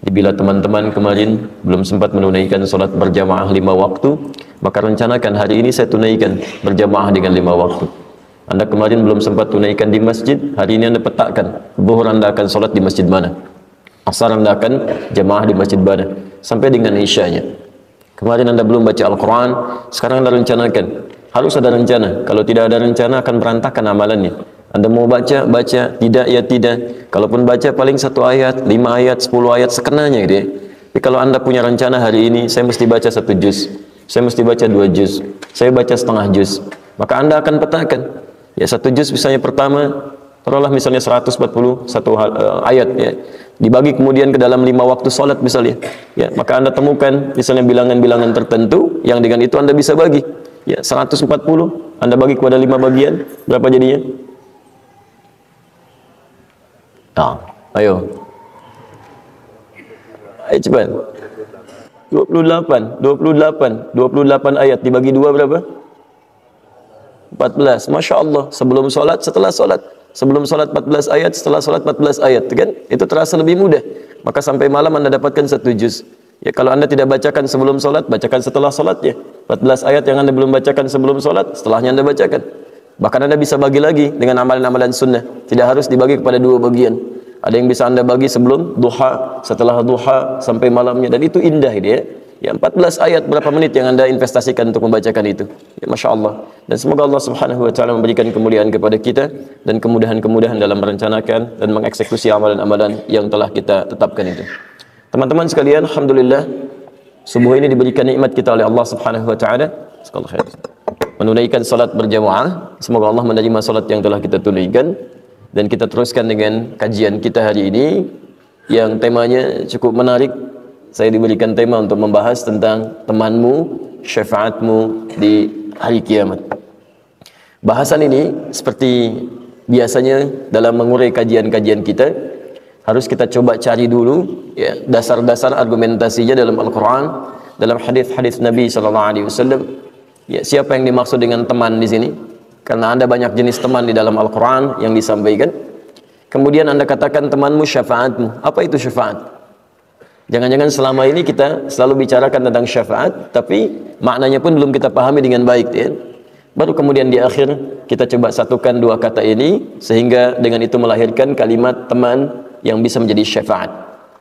Bila teman-teman kemarin belum sempat menunaikan solat berjamaah 5 waktu, maka rencanakan hari ini saya tunaikan berjamaah dengan 5 waktu. Anda kemarin belum sempat tunaikan di masjid, hari ini Anda petakan, zuhur Anda akan solat di masjid mana, asar Anda akan jamaah di masjid mana, sampai dengan isyanya. Kemarin Anda belum baca Al-Quran, sekarang Anda rencanakan. Harus ada rencana. Kalau tidak ada rencana akan berantakan amalannya. Anda mau baca, baca, tidak ya tidak. Kalaupun baca paling 1 ayat, 5 ayat, 10 ayat sekenanya gitu ya. Tapi kalau Anda punya rencana hari ini, saya mesti baca 1 juz, saya mesti baca 2 juz, saya baca setengah juz, maka Anda akan petakan. Ya 1 juz misalnya pertama, taruhlah misalnya 141 ayat ya. Dibagi kemudian ke dalam 5 waktu salat misalnya. Ya, maka Anda temukan misalnya bilangan-bilangan tertentu yang dengan itu Anda bisa bagi. Ya, 140 Anda bagi kepada 5 bagian, berapa jadinya? Ayo. Ayo cepat. 28 ayat dibagi 2 berapa? 14. Masya Allah. Sebelum solat, setelah solat. Sebelum solat 14 ayat, setelah solat 14 ayat, kan? Itu terasa lebih mudah. Maka sampai malam Anda dapatkan 1 juz. Ya, kalau Anda tidak bacakan sebelum solat, bacakan setelah solatnya. 14 ayat yang Anda belum bacakan sebelum solat, setelahnya Anda bacakan. Bahkan Anda bisa bagi lagi dengan amalan-amalan sunnah. Tidak harus dibagi kepada 2 bagian. Ada yang bisa Anda bagi sebelum duha, setelah duha, sampai malamnya. Dan itu indah ya. Ya 14 ayat berapa menit yang Anda investasikan untuk membacakan itu. Ya Masya Allah. Dan semoga Allah subhanahu wa ta'ala memberikan kemuliaan kepada kita dan kemudahan-kemudahan dalam merencanakan dan mengeksekusi amalan-amalan yang telah kita tetapkan itu. Teman-teman sekalian, alhamdulillah subuh ini diberikan nikmat kita oleh Allah subhanahu wa ta'ala. Menunaikan salat berjamaah. Semoga Allah menerima salat yang telah kita tunaikan. Dan kita teruskan dengan kajian kita hari ini yang temanya cukup menarik. Saya diberikan tema untuk membahas tentang temanmu, syafaatmu di hari kiamat. Bahasan ini seperti biasanya dalam mengurai kajian-kajian kita, harus kita coba cari dulu ya, dasar-dasar argumentasinya dalam Al-Quran, dalam hadis-hadis Nabi SAW. Ya, siapa yang dimaksud dengan teman di sini? Karena Anda banyak jenis teman di dalam Al-Quran yang disampaikan. Kemudian Anda katakan temanmu syafaatmu. Apa itu syafaat? Jangan-jangan selama ini kita selalu bicarakan tentang syafaat, tapi maknanya pun belum kita pahami dengan baik ya. Baru kemudian di akhir kita coba satukan 2 kata ini, sehingga dengan itu melahirkan kalimat teman yang bisa menjadi syafaat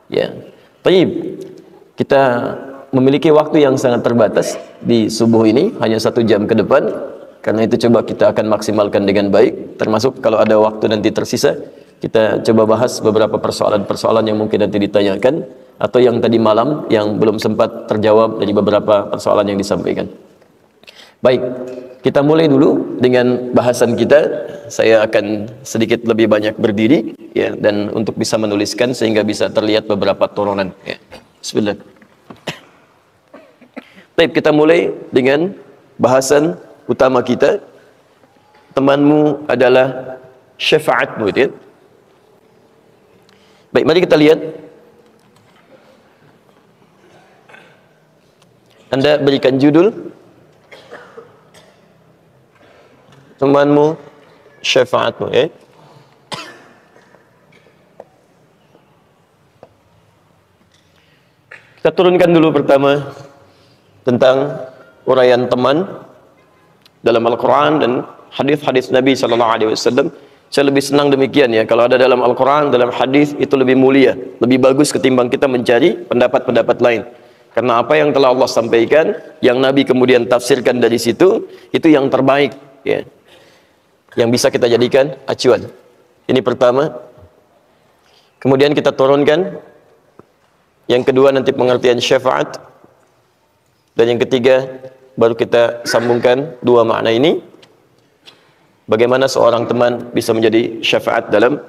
ya. Baik, kita memiliki waktu yang sangat terbatas di subuh ini, hanya 1 jam ke depan. Karena itu coba kita akan maksimalkan dengan baik, termasuk kalau ada waktu nanti tersisa, kita coba bahas beberapa persoalan-persoalan yang mungkin nanti ditanyakan, atau yang tadi malam yang belum sempat terjawab dari beberapa persoalan yang disampaikan. Baik, kita mulai dulu dengan bahasan kita. Saya akan sedikit lebih banyak berdiri ya, dan untuk bisa menuliskan sehingga bisa terlihat beberapa turunan ya. Bismillah. Baik, kita mulai dengan bahasan utama kita. Temanmu adalah syafaatmu ya. Baik, mari kita lihat. Anda berikan judul temanmu syafaatmu ya. Kita turunkan dulu pertama tentang uraian teman dalam Al-Quran dan hadis-hadis Nabi SAW. Saya lebih senang demikian ya. Kalau ada dalam Al-Quran, dalam hadis itu lebih mulia, lebih bagus ketimbang kita mencari pendapat-pendapat lain. Karena apa yang telah Allah sampaikan, yang Nabi kemudian tafsirkan dari situ, itu yang terbaik ya, yang bisa kita jadikan acuan. Ini pertama. Kemudian kita turunkan yang kedua nanti pengertian syafaat, dan yang ketiga baru kita sambungkan 2 makna ini. Bagaimana seorang teman bisa menjadi syafaat dalam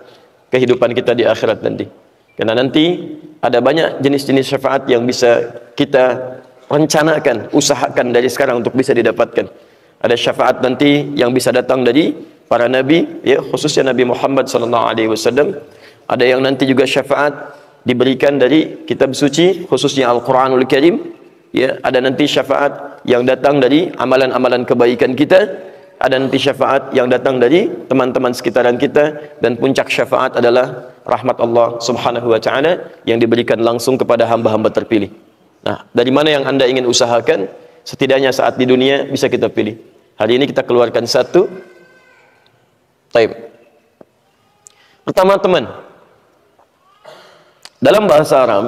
kehidupan kita di akhirat nanti. Karena nanti ada banyak jenis-jenis syafaat yang bisa kita rencanakan, usahakan dari sekarang untuk bisa didapatkan. Ada syafaat nanti yang bisa datang dari para nabi, ya, khususnya Nabi Muhammad SAW. Ada yang nanti juga syafaat diberikan dari kitab suci, khususnya Al-Quranul Karim. Ya, ada nanti syafaat yang datang dari amalan-amalan kebaikan kita. Ada nanti syafaat yang datang dari teman-teman sekitaran kita, dan puncak syafaat adalah rahmat Allah Subhanahu wa taala yang diberikan langsung kepada hamba-hamba terpilih. Nah, dari mana yang Anda ingin usahakan? Setidaknya saat di dunia bisa kita pilih. Hari ini kita keluarkan satu. Taib. Pertama, teman, dalam bahasa Arab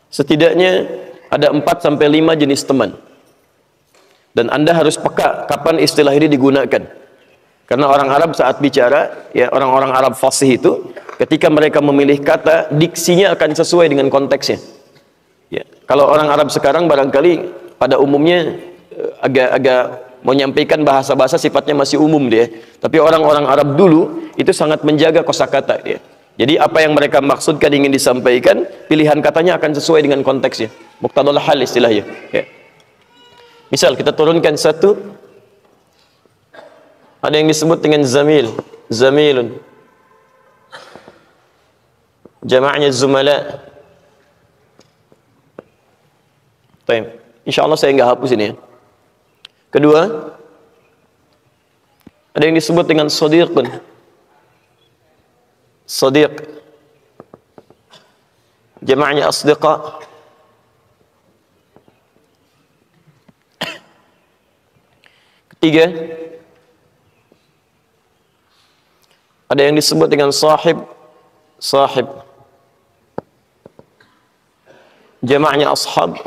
setidaknya ada 4 sampai 5 jenis teman. Dan Anda harus peka kapan istilah ini digunakan. Karena orang Arab saat bicara, ya orang-orang Arab fasih itu, ketika mereka memilih kata, diksinya akan sesuai dengan konteksnya. Ya, kalau orang Arab sekarang barangkali pada umumnya agak menyampaikan bahasa-bahasa sifatnya masih umum dia. Tapi orang-orang Arab dulu itu sangat menjaga kosakata dia. Jadi apa yang mereka maksudkan ingin disampaikan, pilihan katanya akan sesuai dengan konteksnya. Muqtadal hal istilahnya. Ya. Misal kita turunkan satu, ada yang disebut dengan zamil, zamilun. Jama'nya zumala. Insya Allah saya nggak hapus ini ya. Kedua, ada yang disebut dengan sadiqun. Sadiq. Jama'nya asdiqa. Ketiga, ada yang disebut dengan sahib. Sahib. Jama'nya ashab.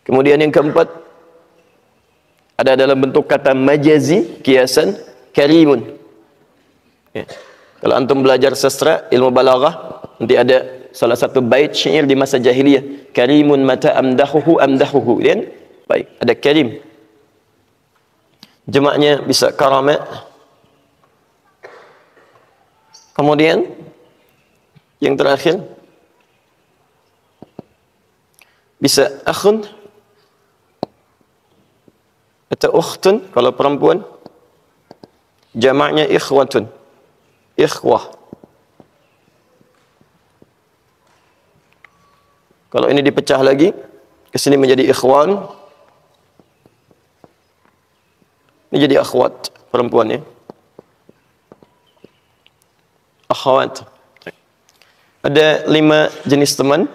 Kemudian yang keempat, ada dalam bentuk kata majazi, kiasan, karimun. Ya. Kalau antum belajar sastra, ilmu balaghah, nanti ada salah satu bait syair di masa jahiliyah, karimun mata amdahuhu amdahuhu. Kan? Baik, ada karim. Jamaknya bisa karama. Kemudian yang terakhir bisa akhun atau ukhtun kalau perempuan, jamaknya ikhwatun, ikhwah. Kalau ini dipecah lagi ke sini menjadi ikhwan, ini jadi akhwat perempuannya, akhwat. Ada 5 jenis teman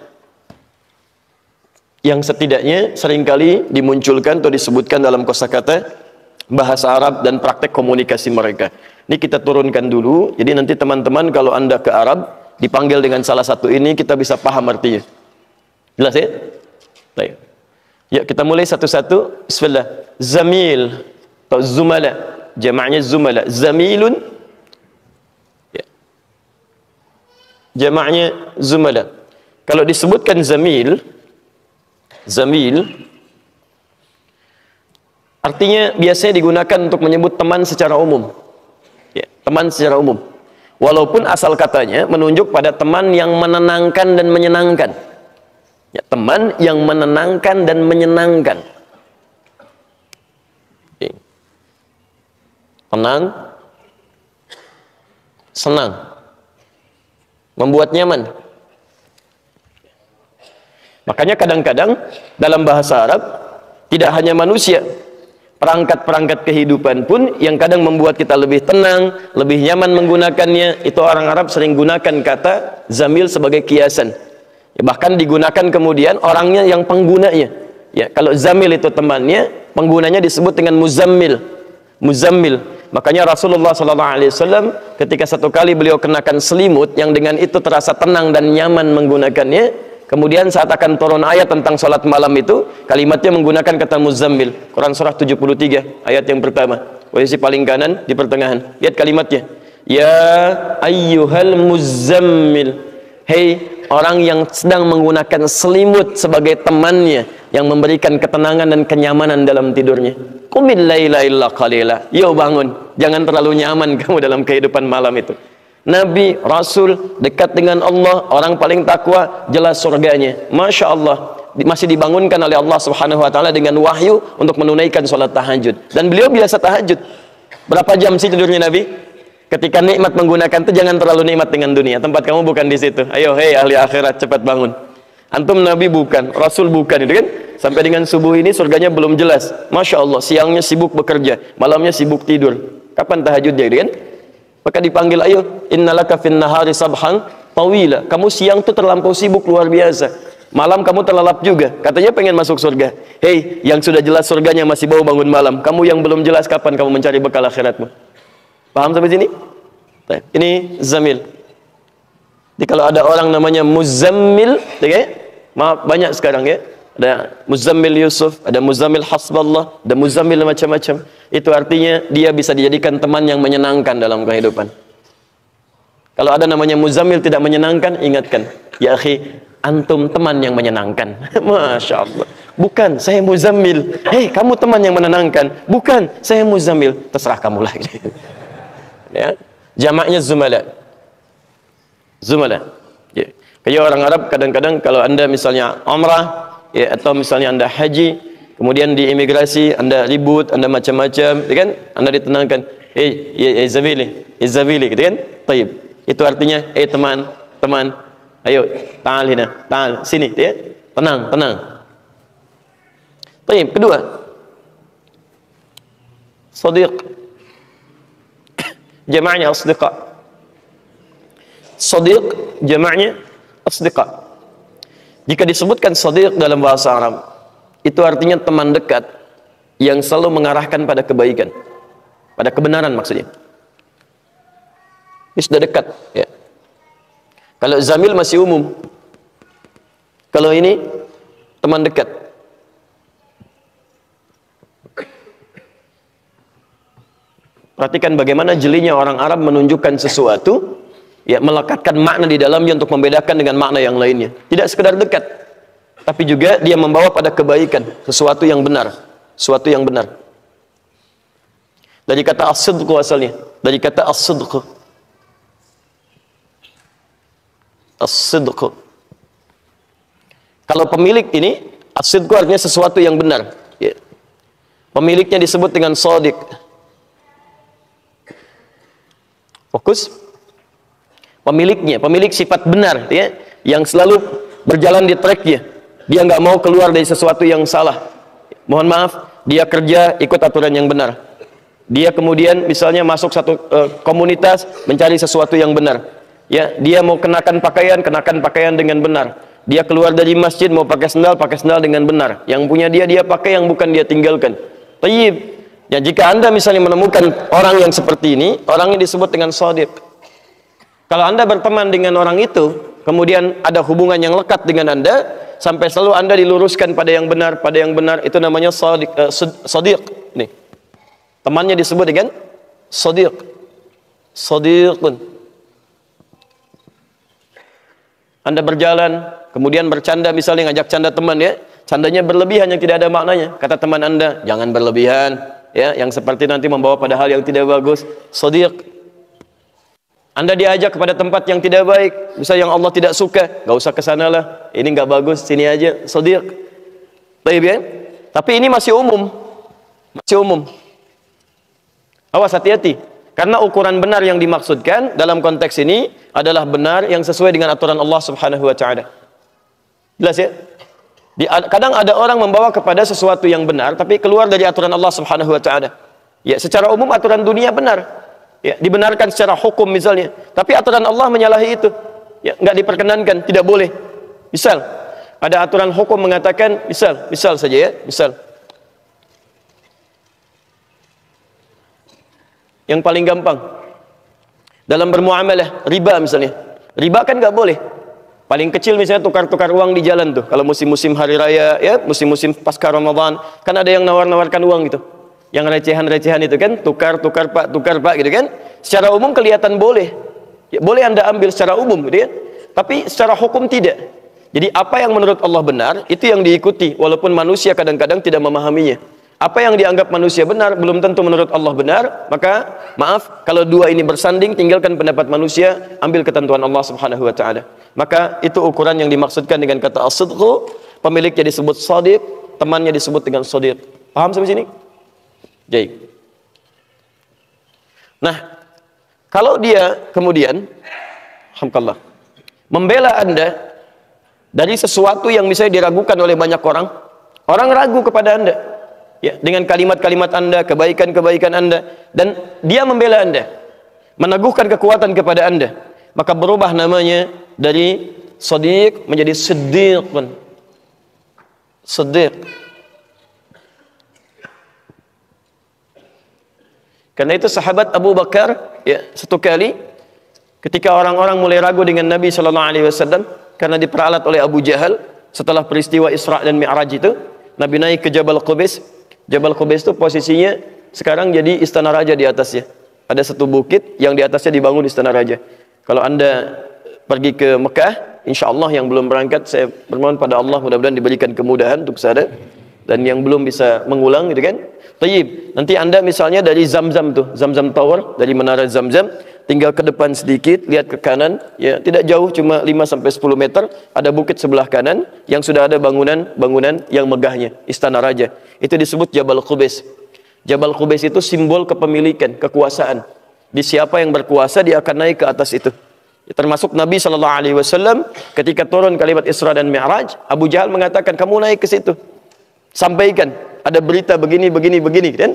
yang setidaknya seringkali dimunculkan atau disebutkan dalam kosakata bahasa Arab dan praktek komunikasi mereka. Ini kita turunkan dulu, jadi nanti teman-teman kalau Anda ke Arab dipanggil dengan salah satu ini, kita bisa paham artinya. Jelas ya? Baik. Ya, kita mulai satu-satu. Bismillah. Zamil atau zumala, jamaknya zumala. Zamilun, ya, jamaknya zumala. Kalau disebutkan zamil, zamil artinya biasanya digunakan untuk menyebut teman secara umum. Ya, teman secara umum. Walaupun asal katanya menunjuk pada teman yang menenangkan dan menyenangkan. Ya, teman yang menenangkan dan menyenangkan. Ya. Tenang, senang, membuat nyaman. Makanya kadang-kadang dalam bahasa Arab tidak hanya manusia, perangkat-perangkat kehidupan pun yang kadang membuat kita lebih tenang, lebih nyaman menggunakannya, itu orang Arab sering gunakan kata zamil sebagai kiasan. Ya, bahkan digunakan kemudian orangnya yang penggunanya. Ya, kalau zamil itu temannya, penggunanya disebut dengan muzammil. Muzammil. Makanya Rasulullah SAW ketika satu kali beliau kenakan selimut yang dengan itu terasa tenang dan nyaman menggunakannya. Kemudian saat akan turun ayat tentang salat malam itu, kalimatnya menggunakan kata muzammil. Quran surah 73 ayat yang pertama, posisi paling kanan di pertengahan. Lihat kalimatnya, ya ayyuhal muzammil, hei orang yang sedang menggunakan selimut sebagai temannya yang memberikan ketenangan dan kenyamanan dalam tidurnya. Qumil laila illa qalila, yo bangun, jangan terlalu nyaman kamu dalam kehidupan malam itu. Nabi, Rasul, dekat dengan Allah, orang paling takwa, jelas surganya. Masya Allah, masih dibangunkan oleh Allah Subhanahu Wa Taala dengan wahyu untuk menunaikan sholat tahajud. Dan beliau biasa tahajud. Berapa jam sih tidurnya Nabi? Ketika nikmat menggunakan itu jangan terlalu nikmat dengan dunia. Tempat kamu bukan di situ. Ayo, hei ahli akhirat, cepat bangun. Antum nabi bukan, rasul bukan, itu kan? Sampai dengan subuh ini surganya belum jelas. Masya Allah, siangnya sibuk bekerja, malamnya sibuk tidur. Kapan tahajudnya, itu kan? Maka dipanggil, ayo, innalaka fin nahari sabhan tawila. Kamu siang tuh terlampau sibuk luar biasa. Malam kamu terlelap juga. Katanya pengen masuk surga. Hei, yang sudah jelas surganya masih bau bangun malam. Kamu yang belum jelas kapan kamu mencari bekal akhiratmu. Paham sampai sini? Ini zamil. Jadi kalau ada orang namanya muzammil, ya, maaf banyak sekarang ya. Ada muzammil Yusuf, ada muzammil hasballah, ada muzammil macam-macam. Itu artinya dia bisa dijadikan teman yang menyenangkan dalam kehidupan. Kalau ada namanya muzammil tidak menyenangkan, ingatkan, ya akhi, antum teman yang menyenangkan. Masya Allah. Bukan, saya muzammil. Hei, kamu teman yang menenangkan. Bukan, saya muzammil. Terserah kamu lagi. Ya, jamaknya zumala. Zumala. Ya. Kayak orang Arab kadang-kadang kalau anda misalnya umrah, ya, atau misalnya anda haji, kemudian di imigrasi anda ribut, anda macam-macam, gitu kan? Anda ditenangkan. Ya Zabili, gitu kan? Taib. Itu artinya, teman, ayo, ta'al hina, ta'al, sini, ya. Tenang. Taib. Kedua, sadiq. Jama'nya asdiqa. Sadiq jama'nya asdiqa. Jika disebutkan sadiq dalam bahasa Arab, itu artinya teman dekat yang selalu mengarahkan pada kebaikan, pada kebenaran maksudnya. Ini sudah dekat, ya. Kalau zamil masih umum. Kalau ini teman dekat. Perhatikan bagaimana jelinya orang Arab menunjukkan sesuatu, ya, melekatkan makna di dalamnya untuk membedakan dengan makna yang lainnya. Tidak sekedar dekat, tapi juga dia membawa pada kebaikan, sesuatu yang benar, sesuatu yang benar. Dari kata as-sidq asalnya, dari kata as-sidq. As-sidq. Kalau pemilik ini, as-sidq artinya sesuatu yang benar. Ya. Pemiliknya disebut dengan shadiq. Fokus. Pemiliknya, pemilik sifat benar, ya, yang selalu berjalan di tracknya. Dia nggak mau keluar dari sesuatu yang salah. Mohon maaf, dia kerja ikut aturan yang benar. Dia kemudian misalnya masuk satu komunitas mencari sesuatu yang benar. Ya, dia mau kenakan pakaian dengan benar. Dia keluar dari masjid mau pakai sendal dengan benar. Yang punya dia pakai, yang bukan dia tinggalkan. Tayyib. Ya, jika anda misalnya menemukan orang yang seperti ini, orang ini disebut dengan shadiq. Kalau anda berteman dengan orang itu, kemudian ada hubungan yang lekat dengan anda, sampai selalu anda diluruskan pada yang benar, itu namanya shadiq. Nih, temannya disebut dengan shadiq. Shadiqun. Anda berjalan, kemudian bercanda, misalnya ngajak canda teman, ya, candanya berlebihan yang tidak ada maknanya. Kata teman anda, jangan berlebihan, ya, yang seperti nanti membawa pada hal yang tidak bagus. Shadiq. Anda diajak kepada tempat yang tidak baik, misalnya yang Allah tidak suka, nggak usah ke sana lah, ini nggak bagus, sini aja. Shadiq. Baik, ya? Tapi ini masih umum, Awas, hati-hati, karena ukuran benar yang dimaksudkan dalam konteks ini adalah benar yang sesuai dengan aturan Allah Subhanahu Wa Taala. Jelas, ya? Kadang ada orang membawa kepada sesuatu yang benar, tapi keluar dari aturan Allah Subhanahu Wa Taala. Ya, secara umum aturan dunia benar. Ya, dibenarkan secara hukum misalnya, tapi aturan Allah menyalahi itu, ya, nggak diperkenankan, tidak boleh. Misal ada aturan hukum mengatakan, misal saja, ya, misal yang paling gampang dalam bermuamalah, riba misalnya. Riba kan nggak boleh. Paling kecil misalnya tukar-tukar uang di jalan tuh, kalau musim-musim hari raya, ya, musim-musim pasca Ramadan, kan ada yang nawar-nawarkan uang gitu. Yang recehan-recehan itu kan, tukar pak gitu kan. Secara umum kelihatan boleh, ya, boleh anda ambil secara umum gitu ya. Tapi secara hukum tidak. Jadi apa yang menurut Allah benar, itu yang diikuti, walaupun manusia kadang-kadang tidak memahaminya. Apa yang dianggap manusia benar belum tentu menurut Allah benar. Maka maaf, kalau dua ini bersanding, tinggalkan pendapat manusia, ambil ketentuan Allah Subhanahu Wa Taala. Maka itu ukuran yang dimaksudkan dengan kata as-sidq. Pemiliknya disebut shadiq, temannya disebut dengan shadiq. Paham sampai sini? Baik. Nah, kalau dia kemudian alhamdulillah membela anda dari sesuatu yang misalnya diragukan oleh banyak orang. Orang ragu kepada Anda, ya, dengan kalimat-kalimat Anda, kebaikan-kebaikan Anda, dan dia membela Anda, meneguhkan kekuatan kepada Anda, maka berubah namanya dari Shadiq menjadi Siddiq. Siddiq. Karena itu sahabat Abu Bakar, ya, satu kali ketika orang-orang mulai ragu dengan Nabi Shallallahu Alaihi Wasallam karena diperalat oleh Abu Jahal setelah peristiwa Isra dan Mi'raj itu, Nabi naik ke Jabal Qubais. Jabal Qubais itu posisinya sekarang jadi istana raja di atasnya. Ada satu bukit yang di atasnya dibangun istana raja. Kalau Anda pergi ke Mekah, insya Allah yang belum berangkat, saya bermohon pada Allah mudah-mudahan diberikan kemudahan untuk sadar, dan yang belum bisa mengulang gitu kan. Tayyib, nanti Anda misalnya dari Zamzam tuh, Zamzam Tower, dari Menara Zamzam, tinggal ke depan sedikit, lihat ke kanan, ya, tidak jauh, cuma 5-10 meter, ada bukit sebelah kanan yang sudah ada bangunan yang megahnya, istana raja. Itu disebut Jabal Qubais. Jabal Qubais itu simbol kepemilikan, kekuasaan. Di siapa yang berkuasa, dia akan naik ke atas itu. Ya, termasuk Nabi Shallallahu Alaihi Wasallam ketika turun kalimat Isra dan Mi'raj, Abu Jahal mengatakan, kamu naik ke situ, sampaikan ada berita begini, dan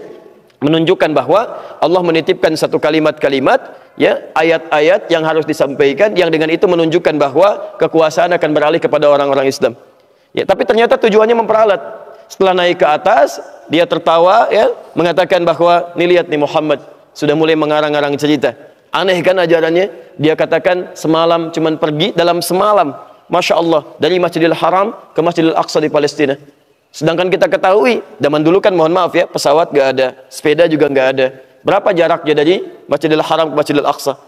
menunjukkan bahwa Allah menitipkan satu kalimat-kalimat, ya, ayat-ayat yang harus disampaikan, yang dengan itu menunjukkan bahwa kekuasaan akan beralih kepada orang-orang Islam. Ya, tapi ternyata tujuannya memperalat. Setelah naik ke atas, dia tertawa, ya, mengatakan bahwa, nih lihat nih Muhammad sudah mulai mengarang-arang cerita. Aneh kan ajarannya? Dia katakan semalam cuman pergi dalam semalam, Masya Allah, dari Masjidil Haram ke Masjidil Aqsa di Palestina. Sedangkan kita ketahui, zaman dulu kan mohon maaf ya, pesawat gak ada, sepeda juga gak ada. Berapa jaraknya dari Masjidil Haram ke Masjidil Aqsa?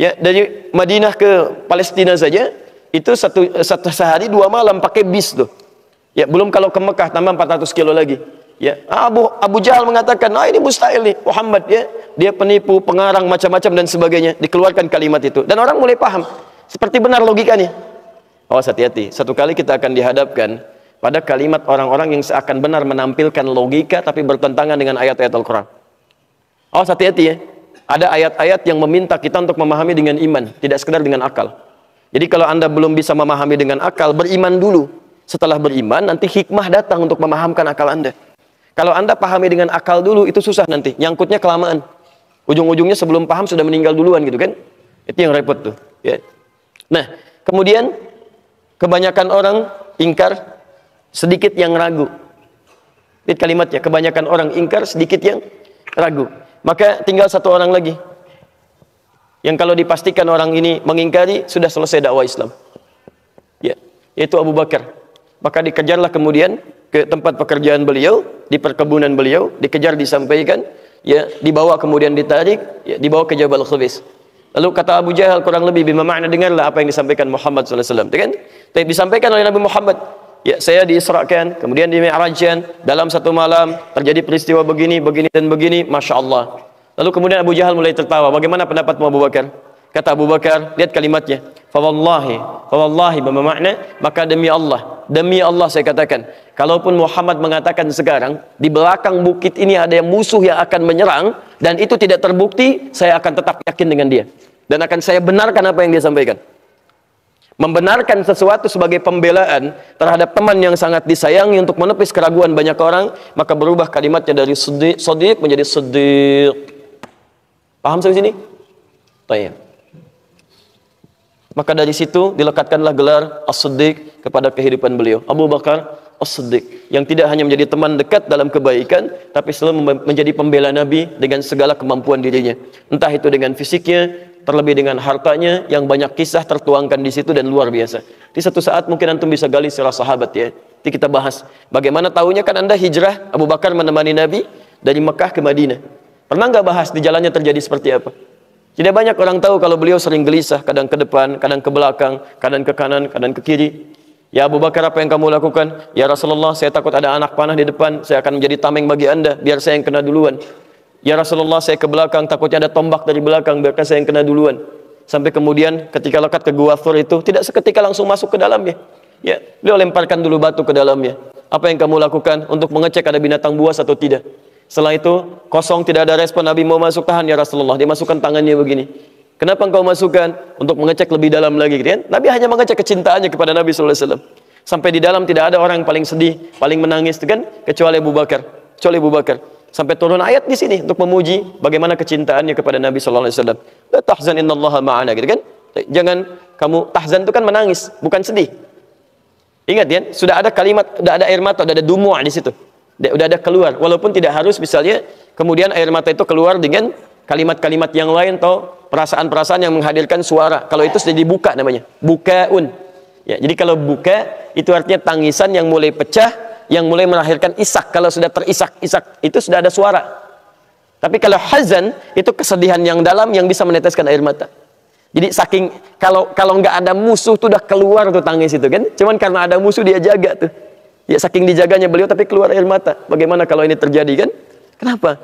Ya, dari Madinah ke Palestina saja, itu satu sehari 2 malam pakai bis tuh. Ya, belum kalau ke Mekah tambah 400 kilo lagi. Ya, Abu Jahal mengatakan, nah ini mustahil nih Muhammad, ya, dia penipu, pengarang macam-macam dan sebagainya. Dikeluarkan kalimat itu, dan orang mulai paham, seperti benar logikanya. Awas, hati-hati, satu kali kita akan dihadapkan pada kalimat orang-orang yang seakan benar menampilkan logika tapi bertentangan dengan ayat-ayat Al-Quran. Awas, hati-hati ya. Ada ayat-ayat yang meminta kita untuk memahami dengan iman, tidak sekedar dengan akal. Jadi kalau Anda belum bisa memahami dengan akal, beriman dulu. Setelah beriman, nanti hikmah datang untuk memahamkan akal Anda. Kalau Anda pahami dengan akal dulu, itu susah nanti, nyangkutnya kelamaan. Ujung-ujungnya sebelum paham sudah meninggal duluan gitu kan. Itu yang repot tuh, ya. Nah, kemudian kebanyakan orang ingkar, sedikit yang ragu. Lihat kalimatnya, kebanyakan orang ingkar, sedikit yang ragu. Maka tinggal satu orang lagi, yang kalau dipastikan orang ini mengingkari, sudah selesai dakwah Islam, ya, yaitu Abu Bakar. Maka dikejarlah kemudian ke tempat pekerjaan beliau, di perkebunan beliau, dikejar, disampaikan, ya, dibawa kemudian ditarik, ya, dibawa ke Jabal Qubais. Lalu kata Abu Jahal kurang lebih bima makna, dengarlah apa yang disampaikan Muhammad SAW, kan? Tapi disampaikan oleh Nabi Muhammad, ya, saya diisrakan, kemudian dimi'rajkan, dalam satu malam terjadi peristiwa begini, dan begini, Masya Allah. Lalu kemudian Abu Jahal mulai tertawa. Bagaimana pendapatmu Abu Bakar? Kata Abu Bakar, lihat kalimatnya, fawallahi bermakna, maka demi Allah saya katakan, kalaupun Muhammad mengatakan sekarang di belakang bukit ini ada yang musuh yang akan menyerang, dan itu tidak terbukti, saya akan tetap yakin dengan dia, dan akan saya benarkan apa yang dia sampaikan. Membenarkan sesuatu sebagai pembelaan terhadap teman yang sangat disayangi untuk menepis keraguan banyak orang, maka berubah kalimatnya dari Shadiq menjadi Siddiq. Paham sampai sini? Baik. Maka dari situ dilekatkanlah gelar As-Siddiq kepada kehidupan beliau. Abu Bakar As-Siddiq, yang tidak hanya menjadi teman dekat dalam kebaikan, tapi selalu menjadi pembela Nabi dengan segala kemampuan dirinya. Entah itu dengan fisiknya, terlebih dengan hartanya, yang banyak kisah tertuangkan di situ dan luar biasa. Di satu saat mungkin antum bisa gali sirah sahabat, ya. Nanti kita bahas. Bagaimana tahunya kan Anda hijrah, Abu Bakar menemani Nabi dari Mekah ke Madinah. Pernah nggak bahas di jalannya terjadi seperti apa? Tidak banyak orang tahu kalau beliau sering gelisah, kadang ke depan, kadang ke belakang, kadang ke kanan, kadang ke kiri. Ya Abu Bakar, apa yang kamu lakukan? Ya Rasulullah, saya takut ada anak panah di depan, saya akan menjadi tameng bagi Anda, biar saya yang kena duluan. Ya Rasulullah, saya ke belakang, takutnya ada tombak dari belakang, biarkan saya yang kena duluan. Sampai kemudian ketika lekat ke Gua Thur itu, tidak seketika langsung masuk ke dalamnya. Ya, beliau lemparkan dulu batu ke dalamnya. Apa yang kamu lakukan untuk mengecek ada binatang buas atau tidak? Setelah itu kosong, tidak ada respon. Nabi mau masuk, tahan ya Rasulullah, dia masukkan tangannya begini. Kenapa engkau masukkan? Untuk mengecek lebih dalam lagi, gitu kan? Nabi hanya mengecek kecintaannya kepada Nabi sallallahu alaihi wasallam. Sampai di dalam tidak ada orang yang paling sedih, paling menangis, gitu kan? Kecuali Abu Bakar. Kecuali Abu Bakar. Sampai turun ayat di sini untuk memuji bagaimana kecintaannya kepada Nabi sallallahu alaihi wasallam. La tahzan innallaha ma'ana, gitu kan? Jangan kamu tahzan itu kan menangis, bukan sedih. Ingat ya, sudah ada kalimat, sudah ada air mata, sudah ada dumu' di situ. Sudah ada keluar, walaupun tidak harus misalnya kemudian air mata itu keluar dengan kalimat-kalimat yang lain atau perasaan-perasaan yang menghadirkan suara. Kalau itu sudah dibuka namanya, bukaun. Ya, jadi kalau buka itu artinya tangisan yang mulai pecah, yang mulai melahirkan isak. Kalau sudah terisak-isak itu sudah ada suara. Tapi kalau hazan itu kesedihan yang dalam yang bisa meneteskan air mata. Jadi saking kalau nggak ada musuh tuh udah keluar tuh tangis itu kan. Cuman karena ada musuh dia jaga tuh. Ya saking dijaganya beliau tapi keluar air mata. Bagaimana kalau ini terjadi kan? Kenapa?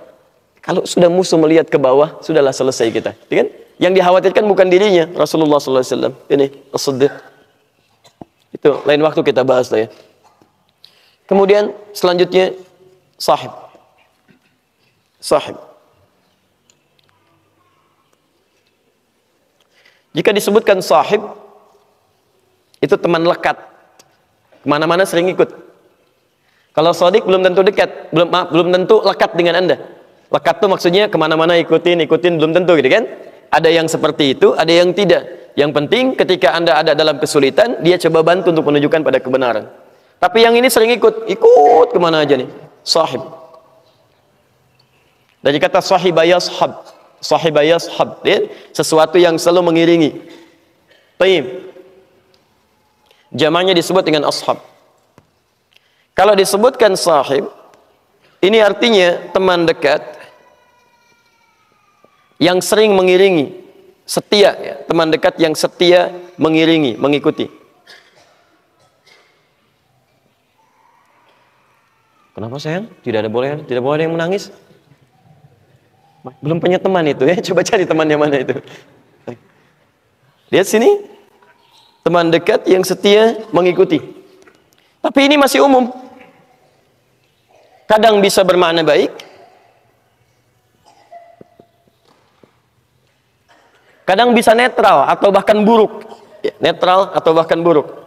Kalau sudah musuh melihat ke bawah, sudahlah selesai kita. Ya kan? Yang dikhawatirkan bukan dirinya, Rasulullah sallallahu alaihi wasallam. Ini as-siddiq. Itu lain waktu kita bahas lah ya. Kemudian selanjutnya sahib. Sahib. Jika disebutkan sahib, itu teman lekat. Kemana-mana sering ikut. Kalau shadiq belum tentu dekat, belum tentu lekat dengan Anda. Lekat itu maksudnya kemana-mana ikutin, belum tentu gitu kan. Ada yang seperti itu, ada yang tidak. Yang penting ketika Anda ada dalam kesulitan, dia coba bantu untuk menunjukkan pada kebenaran. Tapi yang ini sering ikut kemana aja nih. Sahib. Dari kata sahibayashab. Sahibayashab, ya? Sesuatu yang selalu mengiringi. Taib. Jamaknya disebut dengan ashab. Kalau disebutkan sahib, ini artinya teman dekat yang sering mengiringi, setia, ya? Teman dekat yang setia mengiringi, mengikuti. Kenapa sayang? Tidak boleh ada yang menangis. Belum punya teman itu ya, coba cari temannya mana itu. Lihat sini, teman dekat yang setia mengikuti. Tapi ini masih umum. Kadang bisa bermakna baik, kadang bisa netral atau bahkan buruk. Ya, netral atau bahkan buruk.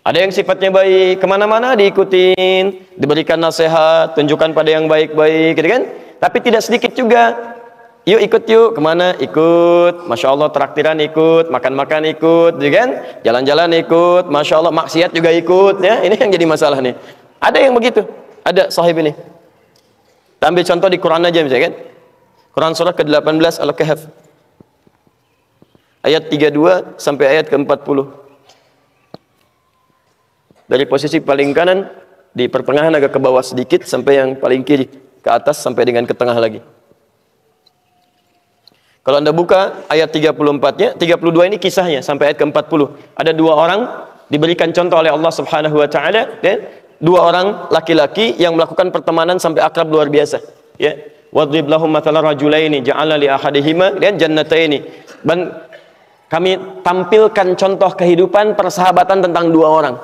Ada yang sifatnya baik, kemana-mana diikutin, diberikan nasihat, tunjukkan pada yang baik-baik, gitu kan? Tapi tidak sedikit juga. Yuk ikut yuk, kemana? Ikut. Masya Allah traktiran ikut, makan-makan ikut, gitu kan? Jalan-jalan ikut, Masya Allah maksiat juga ikut, ya. Ini yang jadi masalah nih. Ada yang begitu, ada sahib ini. Kita ambil contoh di Quran aja misalnya kan? Quran surah ke-18 Al-Kahf. Ayat 32 sampai ayat ke-40. Dari posisi paling kanan di pertengahan agak ke bawah sedikit sampai yang paling kiri ke atas sampai dengan ke tengah lagi. Kalau Anda buka ayat 34-nya, 32 ini kisahnya sampai ayat ke-40. Ada dua orang diberikan contoh oleh Allah Subhanahu wa taala, ya. Dua orang laki-laki yang melakukan pertemanan sampai akrab luar biasa, ya. Wadrib lahum mathalan rajulaini ja'ala li ahadihima jannataini. Dan kami tampilkan contoh kehidupan persahabatan tentang dua orang.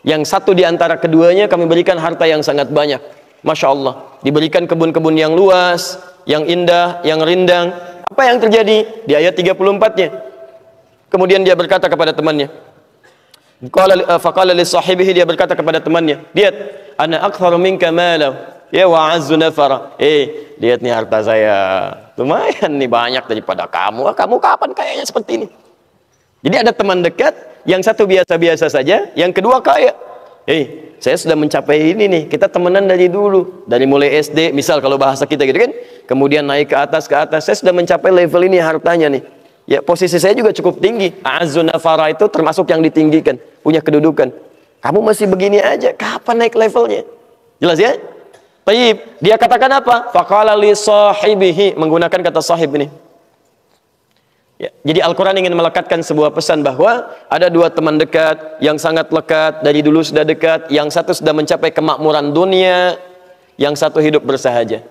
Yang satu di antara keduanya kami berikan harta yang sangat banyak. Masya Allah. Diberikan kebun-kebun yang luas, yang indah, yang rindang. Apa yang terjadi? Di ayat 34-nya. Kemudian dia berkata kepada temannya. Faqala li sahibihi, dia berkata kepada temannya. Lihat, ana aktharu minka mala ya wa azzu nafara. Lihat nih harta saya. Lumayan nih banyak daripada kamu. Kamu kapan kayaknya seperti ini? Jadi ada teman dekat, yang satu biasa-biasa saja, yang kedua kaya. Saya sudah mencapai ini nih, kita temenan dari dulu, dari mulai SD, misal kalau bahasa kita gitu kan, kemudian naik ke atas, saya sudah mencapai level ini hartanya nih. Ya, posisi saya juga cukup tinggi. A'azzun nafara itu termasuk yang ditinggikan, punya kedudukan. Kamu masih begini aja, kapan naik levelnya? Jelas ya? Taib, dia katakan apa? Faqala li sahibihi, menggunakan kata sahib ini. Ya, jadi Al-Quran ingin melekatkan sebuah pesan bahwa ada dua teman dekat yang sangat lekat, dari dulu sudah dekat, yang satu sudah mencapai kemakmuran dunia, yang satu hidup bersahaja.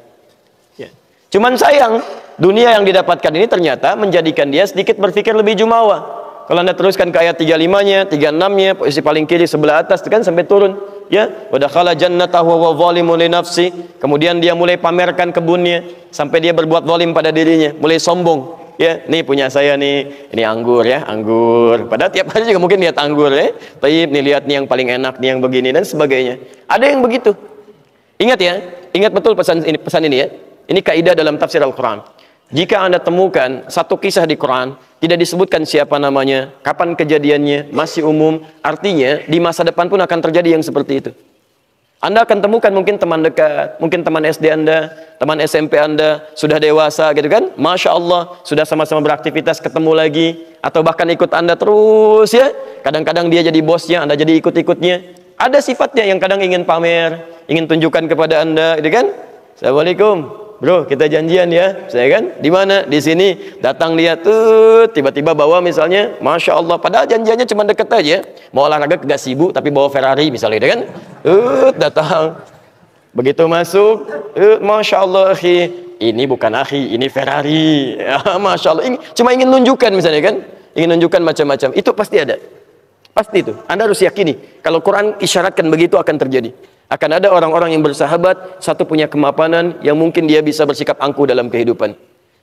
Ya. Cuman sayang, dunia yang didapatkan ini ternyata menjadikan dia sedikit berpikir lebih jumawa. Kalau Anda teruskan ke ayat 35-nya, 36-nya, posisi paling kiri sebelah atas kan sampai turun. Ya, wa dakhala jannatahu wa zalimun li nafsi. Kemudian dia mulai pamerkan kebunnya sampai dia berbuat zalim pada dirinya, mulai sombong. Ya, nih punya saya nih, ini anggur ya, anggur. Padahal tiap hari juga mungkin lihat anggur ya. Taib nih, lihat nih yang paling enak nih, yang begini dan sebagainya. Ada yang begitu. Ingat ya, ingat betul pesan ini ya. Ini kaidah dalam tafsir Al-Quran. Jika Anda temukan satu kisah di Quran, tidak disebutkan siapa namanya, kapan kejadiannya, masih umum, artinya di masa depan pun akan terjadi yang seperti itu. Anda akan temukan mungkin teman dekat, mungkin teman SD Anda, teman SMP Anda, sudah dewasa gitu kan, Masya Allah, sudah sama-sama beraktivitas, ketemu lagi, atau bahkan ikut Anda terus ya, kadang-kadang dia jadi bosnya, Anda jadi ikut-ikutnya. Ada sifatnya yang kadang ingin pamer, ingin tunjukkan kepada Anda, gitu kan. Assalamualaikum. Bro, kita janjian ya, saya kan, di mana? Di sini. Datang lihat tuh, tiba-tiba bawa misalnya, Masya Allah, padahal janjiannya cuma deket aja, mau olahraga ke gazebo, tapi bawa Ferrari misalnya, kan? Datang, begitu masuk, Masya Allah, akhi, ini bukan akhi, ini Ferrari, ya, Masya Allah, ini cuma ingin nunjukkan misalnya kan, ingin nunjukkan macam-macam, itu pasti ada, pasti itu. Anda harus yakini, kalau Quran isyaratkan begitu akan terjadi. Akan ada orang-orang yang bersahabat, satu punya kemapanan yang mungkin dia bisa bersikap angkuh dalam kehidupan.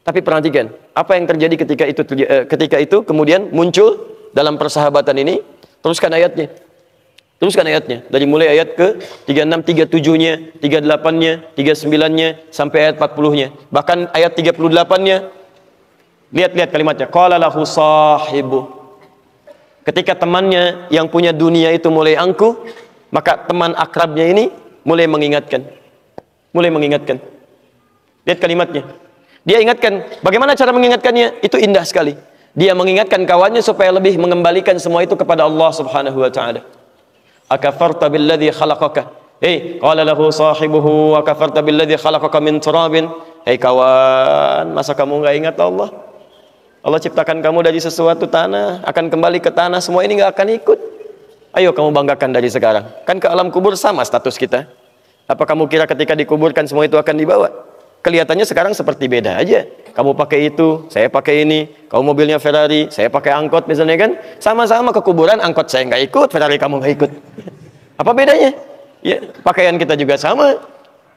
Tapi perhatikan, apa yang terjadi ketika itu kemudian muncul dalam persahabatan ini. Teruskan ayatnya. Teruskan ayatnya. Dari mulai ayat ke 36, 37-nya, 38-nya, 39-nya, sampai ayat 40-nya. Bahkan ayat 38-nya, lihat-lihat kalimatnya. Qala lahu sahibu. Ketika temannya yang punya dunia itu mulai angkuh, maka teman akrabnya ini mulai mengingatkan. Mulai mengingatkan. Lihat kalimatnya. Dia ingatkan. Bagaimana cara mengingatkannya? Itu indah sekali. Dia mengingatkan kawannya supaya lebih mengembalikan semua itu kepada Allah Subhanahu wa taala. Akafarta billadzi khalaqaka. Qala lahu sahibuhu akafarta billadzi khalaqaka min turabin. Kawan, masa kamu enggak ingat Allah? Allah ciptakan kamu dari sesuatu tanah, akan kembali ke tanah, semua ini enggak akan ikut. Ayo kamu banggakan dari sekarang. Kan ke alam kubur sama status kita. Apa kamu kira ketika dikuburkan semua itu akan dibawa? Kelihatannya sekarang seperti beda aja. Kamu pakai itu, saya pakai ini. Kamu mobilnya Ferrari, saya pakai angkot misalnya kan. Sama-sama ke kuburan, angkot saya nggak ikut, Ferrari kamu nggak ikut. Apa bedanya? Ya, pakaian kita juga sama.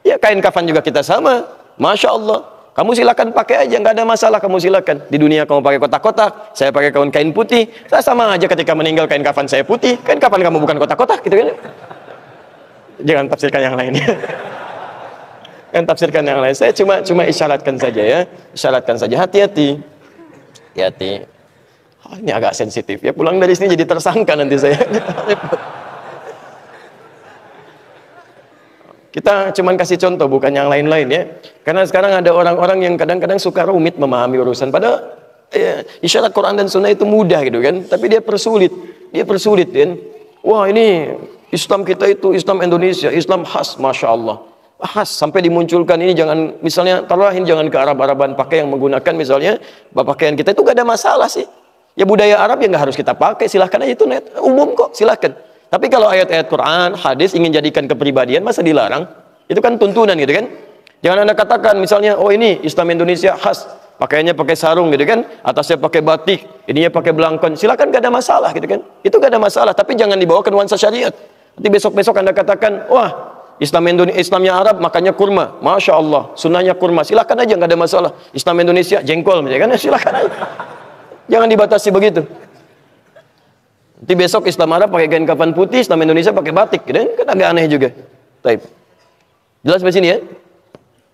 Ya, kain kafan juga kita sama. Masya Allah. Kamu silakan pakai aja, nggak ada masalah, kamu silakan. Di dunia kamu pakai kotak-kotak, saya pakai kain putih. Saya sama aja ketika meninggal kain kafan saya putih, kain kafan kamu bukan kotak-kotak, gitu kan? Jangan tafsirkan yang lainnya. Kan tafsirkan yang lain. Saya cuma isyaratkan saja ya, isyaratkan saja. Hati-hati, hati-hati. Oh, ini agak sensitif ya. Pulang dari sini jadi tersangka nanti saya. Kita cuman kasih contoh, bukan yang lain-lain ya. Karena sekarang ada orang-orang yang kadang-kadang suka rumit memahami urusan. Padahal ya, isyarat Quran dan Sunnah itu mudah gitu kan. Tapi dia persulit kan. Wah ini Islam kita itu Islam Indonesia, Islam khas, Masya Allah. Khas, sampai dimunculkan ini jangan, misalnya taruhin jangan ke Arab-Araban, pakai yang menggunakan misalnya pakaian kita itu gak ada masalah sih. Ya budaya Arab ya gak harus kita pakai, silahkan aja itu umum kok, silahkan. Tapi kalau ayat-ayat Quran, hadis ingin jadikan kepribadian, masa dilarang? Itu kan tuntunan gitu kan. Jangan Anda katakan misalnya, oh ini Islam Indonesia khas, pakaiannya pakai sarung gitu kan, atasnya pakai batik, ininya pakai belangkon, silakan gak ada masalah gitu kan. Itu gak ada masalah, tapi jangan dibawa ke nuansa syariat. Nanti besok-besok Anda katakan, wah Islamnya Arab makanya kurma, Masya Allah, sunnahnya kurma, silakan aja gak ada masalah. Islam Indonesia jengkol misalnya kan, silakan aja. Jangan dibatasi begitu. Nanti besok Islam Arab pakai kain kafan putih, Islam Indonesia pakai batik, gitu kan agak aneh juga. Baik. Jelas di sini ya?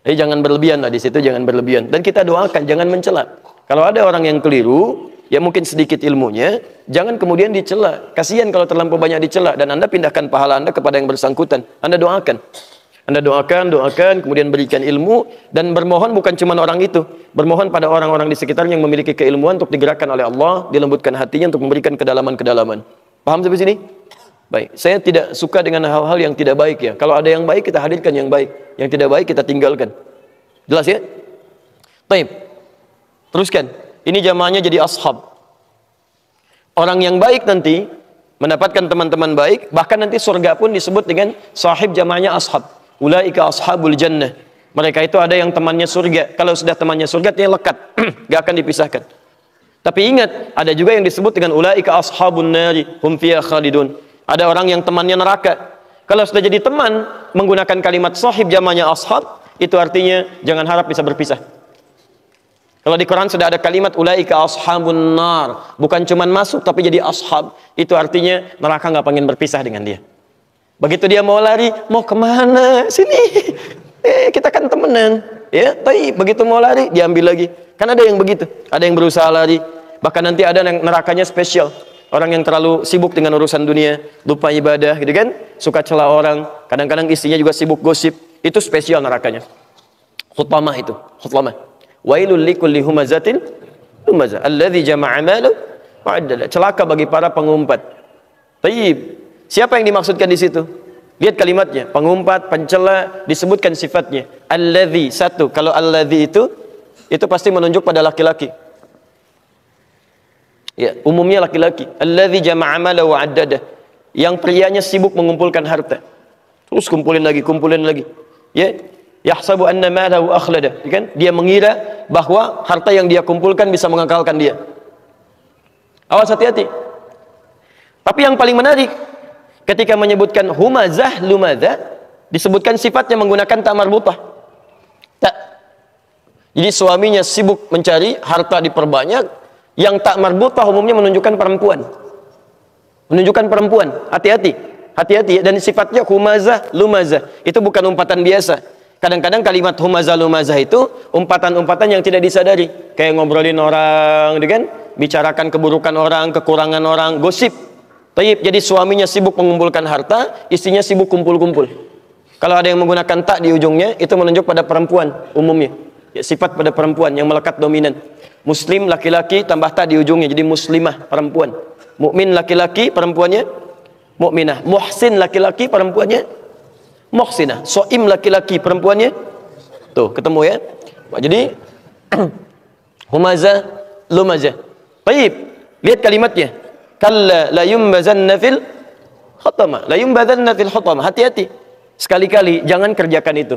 Jadi jangan berlebihan lah di situ, jangan berlebihan. Dan kita doakan jangan mencela. Kalau ada orang yang keliru, ya mungkin sedikit ilmunya, jangan kemudian dicela. Kasihan kalau terlampau banyak dicela dan Anda pindahkan pahala Anda kepada yang bersangkutan. Anda doakan. Anda doakan, kemudian berikan ilmu dan bermohon bukan cuma orang itu, bermohon pada orang-orang di sekitarnya yang memiliki keilmuan untuk digerakkan oleh Allah, dilembutkan hatinya untuk memberikan kedalaman-kedalaman. Paham sampai sini? Baik. Saya tidak suka dengan hal-hal yang tidak baik ya. Kalau ada yang baik kita hadirkan yang baik, yang tidak baik kita tinggalkan. Jelas ya? Baik. Teruskan. Ini jamaahnya jadi ashab. Orang yang baik nanti mendapatkan teman-teman baik, bahkan nanti surga pun disebut dengan sahib jamaahnya ashab. Ulaika ashabul jannah. Mereka itu ada yang temannya surga. Kalau sudah temannya surga dia lekat, gak akan dipisahkan. Tapi ingat, ada juga yang disebut dengan ulaika ashabun nari hum fiha khalidun. Ada orang yang temannya neraka. Kalau sudah jadi teman menggunakan kalimat sahib jamaknya ashab, itu artinya jangan harap bisa berpisah. Kalau di Quran sudah ada kalimat ulaika ashabun nar, bukan cuman masuk tapi jadi ashab, itu artinya neraka nggak pengen berpisah dengan dia. Begitu dia mau lari, mau kemana? Sini, kita kan temenan, ya. Tapi begitu mau lari, diambil lagi. Kan ada yang begitu, ada yang berusaha lari. Bahkan nanti ada yang nerakanya spesial. Orang yang terlalu sibuk dengan urusan dunia, lupa ibadah, gitu kan? Suka celah orang, kadang-kadang istrinya juga sibuk gosip. Itu spesial nerakanya. Hutamah itu, hutamah. Wailul likulli humazatin lumazah alladzi jama'a malahu wa 'addada. Celaka bagi para pengumpat. Tayyib. Siapa yang dimaksudkan di situ? Lihat kalimatnya, pengumpat, pencela, disebutkan sifatnya. Alladzi, satu. Kalau alladzi itu pasti menunjuk pada laki-laki. Ya, umumnya laki-laki. Alladzi jama'a malahu wa 'addada. Yang prianya sibuk mengumpulkan harta. Terus kumpulin lagi. Ya. Yahsabu anna malahu akhlada. Kan? Dia mengira bahwa harta yang dia kumpulkan bisa mengekalkan dia. Awas, hati-hati. Tapi yang paling menarik ketika menyebutkan humazah lumazah, disebutkan sifatnya menggunakan ta marbutah. Tak. Jadi suaminya sibuk mencari harta diperbanyak. Yang tak marbutah umumnya menunjukkan perempuan. Hati-hati. Dan sifatnya humazah lumazah. Itu bukan umpatan biasa. Kadang-kadang kalimat humazah lumazah itu umpatan-umpatan yang tidak disadari. Kayak ngobrolin orang, kan? Bicarakan keburukan orang, kekurangan orang, gosip. Tayyib, jadi suaminya sibuk mengumpulkan harta, istrinya sibuk kumpul-kumpul. Kalau ada yang menggunakan tak di ujungnya, itu menunjuk pada perempuan umumnya. Ya, sifat pada perempuan yang melekat dominan. Muslim laki-laki tambah tak di ujungnya, jadi muslimah perempuan. Mukmin laki-laki, perempuannya mukminah. Muhsin laki-laki, perempuannya muhsinah. Soim laki-laki, perempuannya tuh, ketemu ya. Jadi humazah lumazah. Baik, lihat kalimatnya. Kalla la yumbazanna fil khatamah. La yumbazanna fil khatamah. Hati-hati. Sekali-kali jangan kerjakan itu.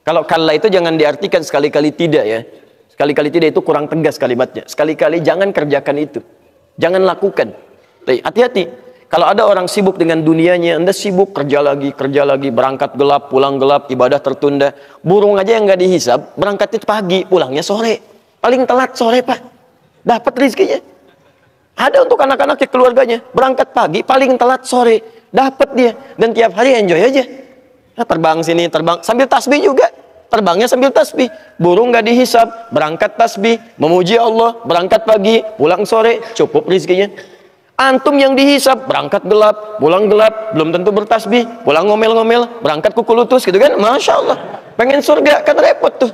Kalau kalla itu jangan diartikan sekali-kali tidak ya. Sekali-kali tidak itu kurang tegas kalimatnya. Sekali-kali jangan kerjakan itu. Jangan lakukan. Hati-hati. Kalau ada orang sibuk dengan dunianya, Anda sibuk kerja lagi, berangkat gelap, pulang gelap, ibadah tertunda. Burung aja yang nggak dihisab, berangkat itu pagi, pulangnya sore. Paling telat sore, Pak. Dapat rezekinya. Ada untuk anak-anaknya, keluarganya, berangkat pagi, paling telat sore. Dapat dia. Dan tiap hari enjoy aja. Nah, terbang sini, terbang sambil tasbih juga. Terbangnya sambil tasbih. Burung nggak dihisab, berangkat tasbih, memuji Allah, berangkat pagi, pulang sore, cukup rezekinya. Antum yang dihisab, berangkat gelap, pulang gelap, belum tentu bertasbih, pulang ngomel-ngomel, berangkat kuku lutus gitu kan. Masya Allah, pengen surga kan repot tuh.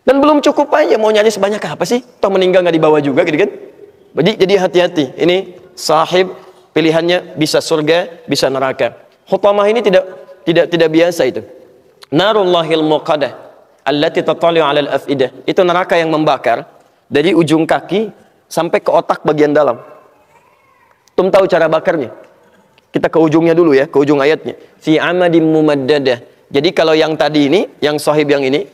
Dan belum cukup aja, mau nyari sebanyak apa sih? Toh meninggal nggak dibawa juga gitu kan. Jadi hati-hati. Ini sahib pilihannya bisa surga, bisa neraka. Hutamah ini tidak biasa itu. Narullahil muqadah allati tatali'u 'alal afidah. Itu neraka yang membakar dari ujung kaki sampai ke otak bagian dalam. Tum tahu cara bakarnya? Kita ke ujungnya dulu ya, ke ujung ayatnya. Fi amadim mumaddadah. Jadi kalau yang tadi ini, yang sahib yang ini,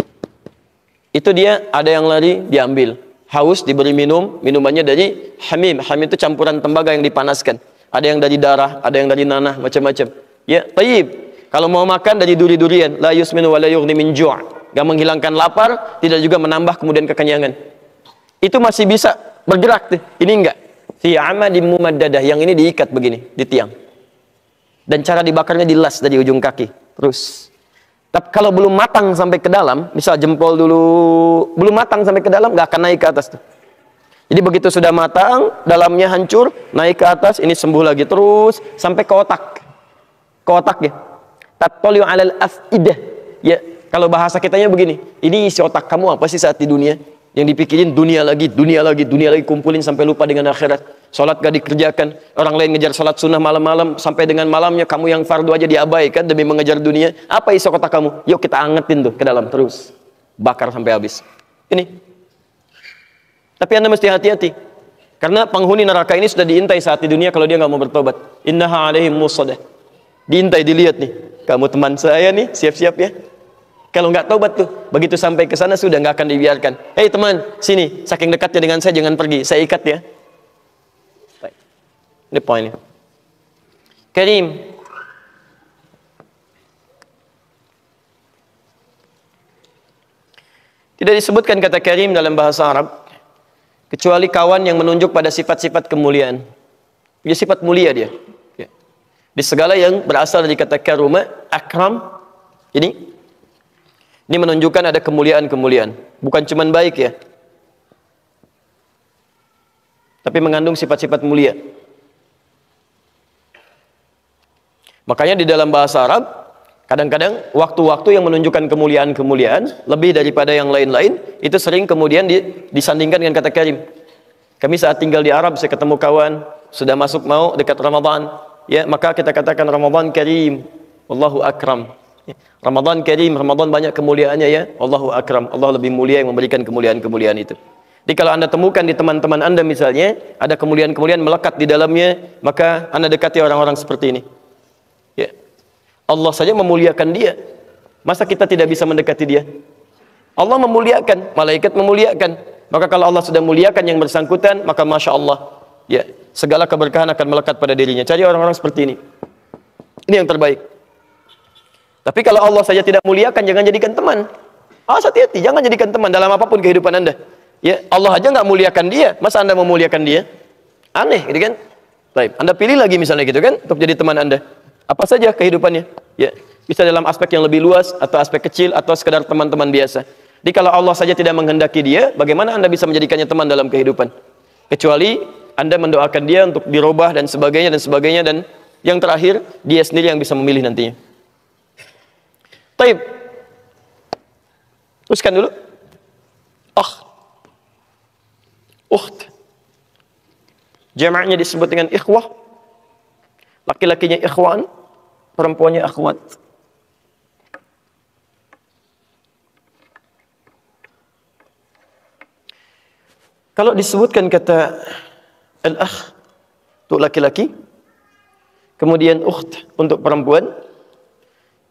itu dia ada yang lari diambil. Haus diberi minum, minumannya dari hamim. Hamim itu campuran tembaga yang dipanaskan. Ada yang dari darah, ada yang dari nanah, macam-macam. Ya, tayyib. Kalau mau makan dari duri-durian, la yusminu wa la yughni min ju'. Gak menghilangkan lapar, tidak juga menambah kemudian kekenyangan. Itu masih bisa bergerak tuh. Ini enggak. Fi amadim mumaddadah, yang ini diikat begini di tiang. Dan cara dibakarnya dilas dari ujung kaki. Terus. Tapi kalau belum matang sampai ke dalam, misal jempol dulu belum matang sampai ke dalam, enggak akan naik ke atas tuh. Jadi begitu sudah matang, dalamnya hancur, naik ke atas, ini sembuh lagi terus sampai ke otak. Ke otak ya. Tattali'u 'alal afidah. Ya, kalau bahasa kitanya begini, ini isi otak kamu apa sih saat di dunia? Yang dipikirin dunia lagi, kumpulin sampai lupa dengan akhirat. Salat gak dikerjakan, orang lain ngejar salat sunnah malam-malam, sampai dengan malamnya kamu yang fardu aja diabaikan demi mengejar dunia. Apa isi otak kamu? Yuk kita angetin tuh ke dalam terus. Bakar sampai habis. Ini. Tapi Anda mesti hati-hati. Karena penghuni neraka ini sudah diintai saat di dunia kalau dia nggak mau bertobat. Innaha alaihim musadah. Diintai, dilihat nih. Kamu teman saya nih, siap-siap ya. Kalau nggak taubat tuh, begitu sampai ke sana sudah nggak akan dibiarkan. Hei teman, sini, saking dekatnya dengan saya jangan pergi, saya ikat ya. Baik. Ini poinnya. Karim. Tidak disebutkan kata karim dalam bahasa Arab kecuali kawan yang menunjuk pada sifat-sifat kemuliaan. Dia sifat mulia dia. Di segala yang berasal dari kata karuma, akram, ini menunjukkan ada kemuliaan-kemuliaan. Bukan cuman baik ya, tapi mengandung sifat-sifat mulia. Makanya di dalam bahasa Arab, kadang-kadang waktu-waktu yang menunjukkan kemuliaan-kemuliaan lebih daripada yang lain-lain, itu sering kemudian disandingkan dengan kata karim. Kami saat tinggal di Arab, saya ketemu kawan, sudah masuk mau dekat Ramadan, ya maka kita katakan Ramadan karim, Allahu akram. Ramadan karim, Ramadan banyak kemuliaannya ya, Allahu akram. Allah lebih mulia yang memberikan kemuliaan-kemuliaan itu. Jadi kalau Anda temukan di teman-teman Anda misalnya, ada kemuliaan-kemuliaan melekat di dalamnya, maka Anda dekati orang-orang seperti ini. Ya. Allah saja memuliakan dia. Masa kita tidak bisa mendekati dia? Allah memuliakan, malaikat memuliakan. Maka kalau Allah sudah muliakan yang bersangkutan, maka Masya Allah, ya, segala keberkahan akan melekat pada dirinya. Cari orang-orang seperti ini. Ini yang terbaik. Tapi kalau Allah saja tidak muliakan, jangan jadikan teman. Hati-hati, jangan jadikan teman dalam apapun kehidupan Anda. Ya, Allah aja nggak muliakan dia, masa Anda memuliakan dia? Aneh, gitu kan? Baik, Anda pilih lagi misalnya gitu kan, untuk jadi teman Anda. Apa saja kehidupannya? Ya, bisa dalam aspek yang lebih luas, atau aspek kecil, atau sekedar teman-teman biasa. Jadi kalau Allah saja tidak menghendaki dia, bagaimana Anda bisa menjadikannya teman dalam kehidupan? Kecuali Anda mendoakan dia untuk dirubah dan sebagainya, dan yang terakhir, dia sendiri yang bisa memilih nantinya. Taib. Teruskan dulu. Ukht. Jamaknya disebut dengan ikhwah. Laki-lakinya ikhwan, perempuannya akhwat. Kalau disebutkan kata al-akh untuk laki-laki, kemudian ukht untuk perempuan,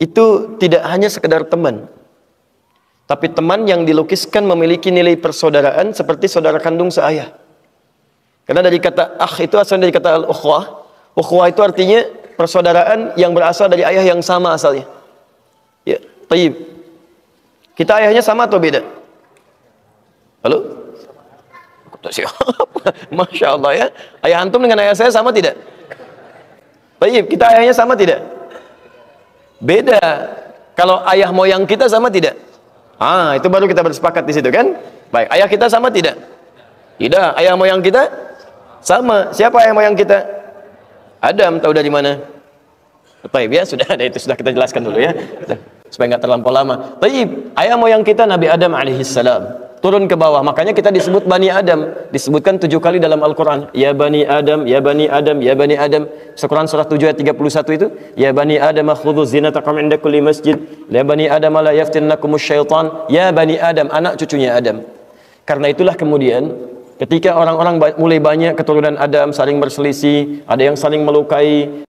itu tidak hanya sekedar teman, tapi teman yang dilukiskan memiliki nilai persaudaraan seperti saudara kandung seayah. Karena dari kata akh itu asalnya dari kata al-ukhwah. Ukhwah itu artinya persaudaraan yang berasal dari ayah yang sama asalnya. Ya, taib. Kita ayahnya sama atau beda? Halo? Masya Allah ya. Ayah antum dengan ayah saya sama tidak? Taib, kita ayahnya sama tidak? Beda. Kalau ayah moyang kita sama tidak? Itu baru kita bersepakat di situ kan? Baik, ayah kita sama tidak? Tidak. Ayah moyang kita sama. Siapa ayah moyang kita? Adam, tahu dari mana? Baik ya, sudah ada itu sudah kita jelaskan dulu ya. Supaya nggak terlampau lama. Baik, ayah moyang kita Nabi Adam alaihissalam. Turun ke bawah, makanya kita disebut Bani Adam, disebutkan 7 kali dalam Al-Quran. Ya Bani Adam, ya Bani Adam, ya Bani Adam. Quran surah 7 ayat 31 itu, ya Bani Adam khudhu zinatakum inda kulli masjid, ya Bani Adam la yaftinnakumus syaitan, ya Bani Adam, anak cucunya Adam. Karena itulah kemudian ketika orang-orang mulai banyak keturunan Adam saling berselisih, ada yang saling melukai,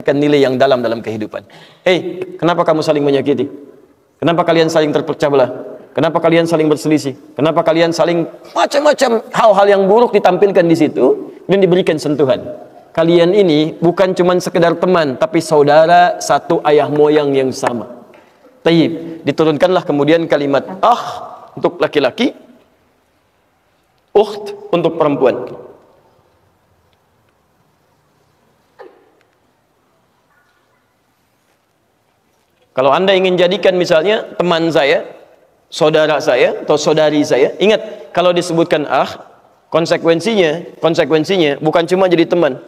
nilai yang dalam kehidupan. Hei, kenapa kamu saling menyakiti? Kenapa kalian saling terpecah belah? Kenapa kalian saling berselisih? Kenapa kalian saling macam-macam hal-hal yang buruk ditampilkan di situ dan diberikan sentuhan? Kalian ini bukan cuma sekedar teman, tapi saudara satu ayah moyang yang sama. Taib, diturunkanlah kemudian kalimat untuk laki-laki, ukht untuk perempuan. Kalau Anda ingin jadikan misalnya teman saya, saudara saya, atau saudari saya, ingat, kalau disebutkan konsekuensinya bukan cuma jadi teman,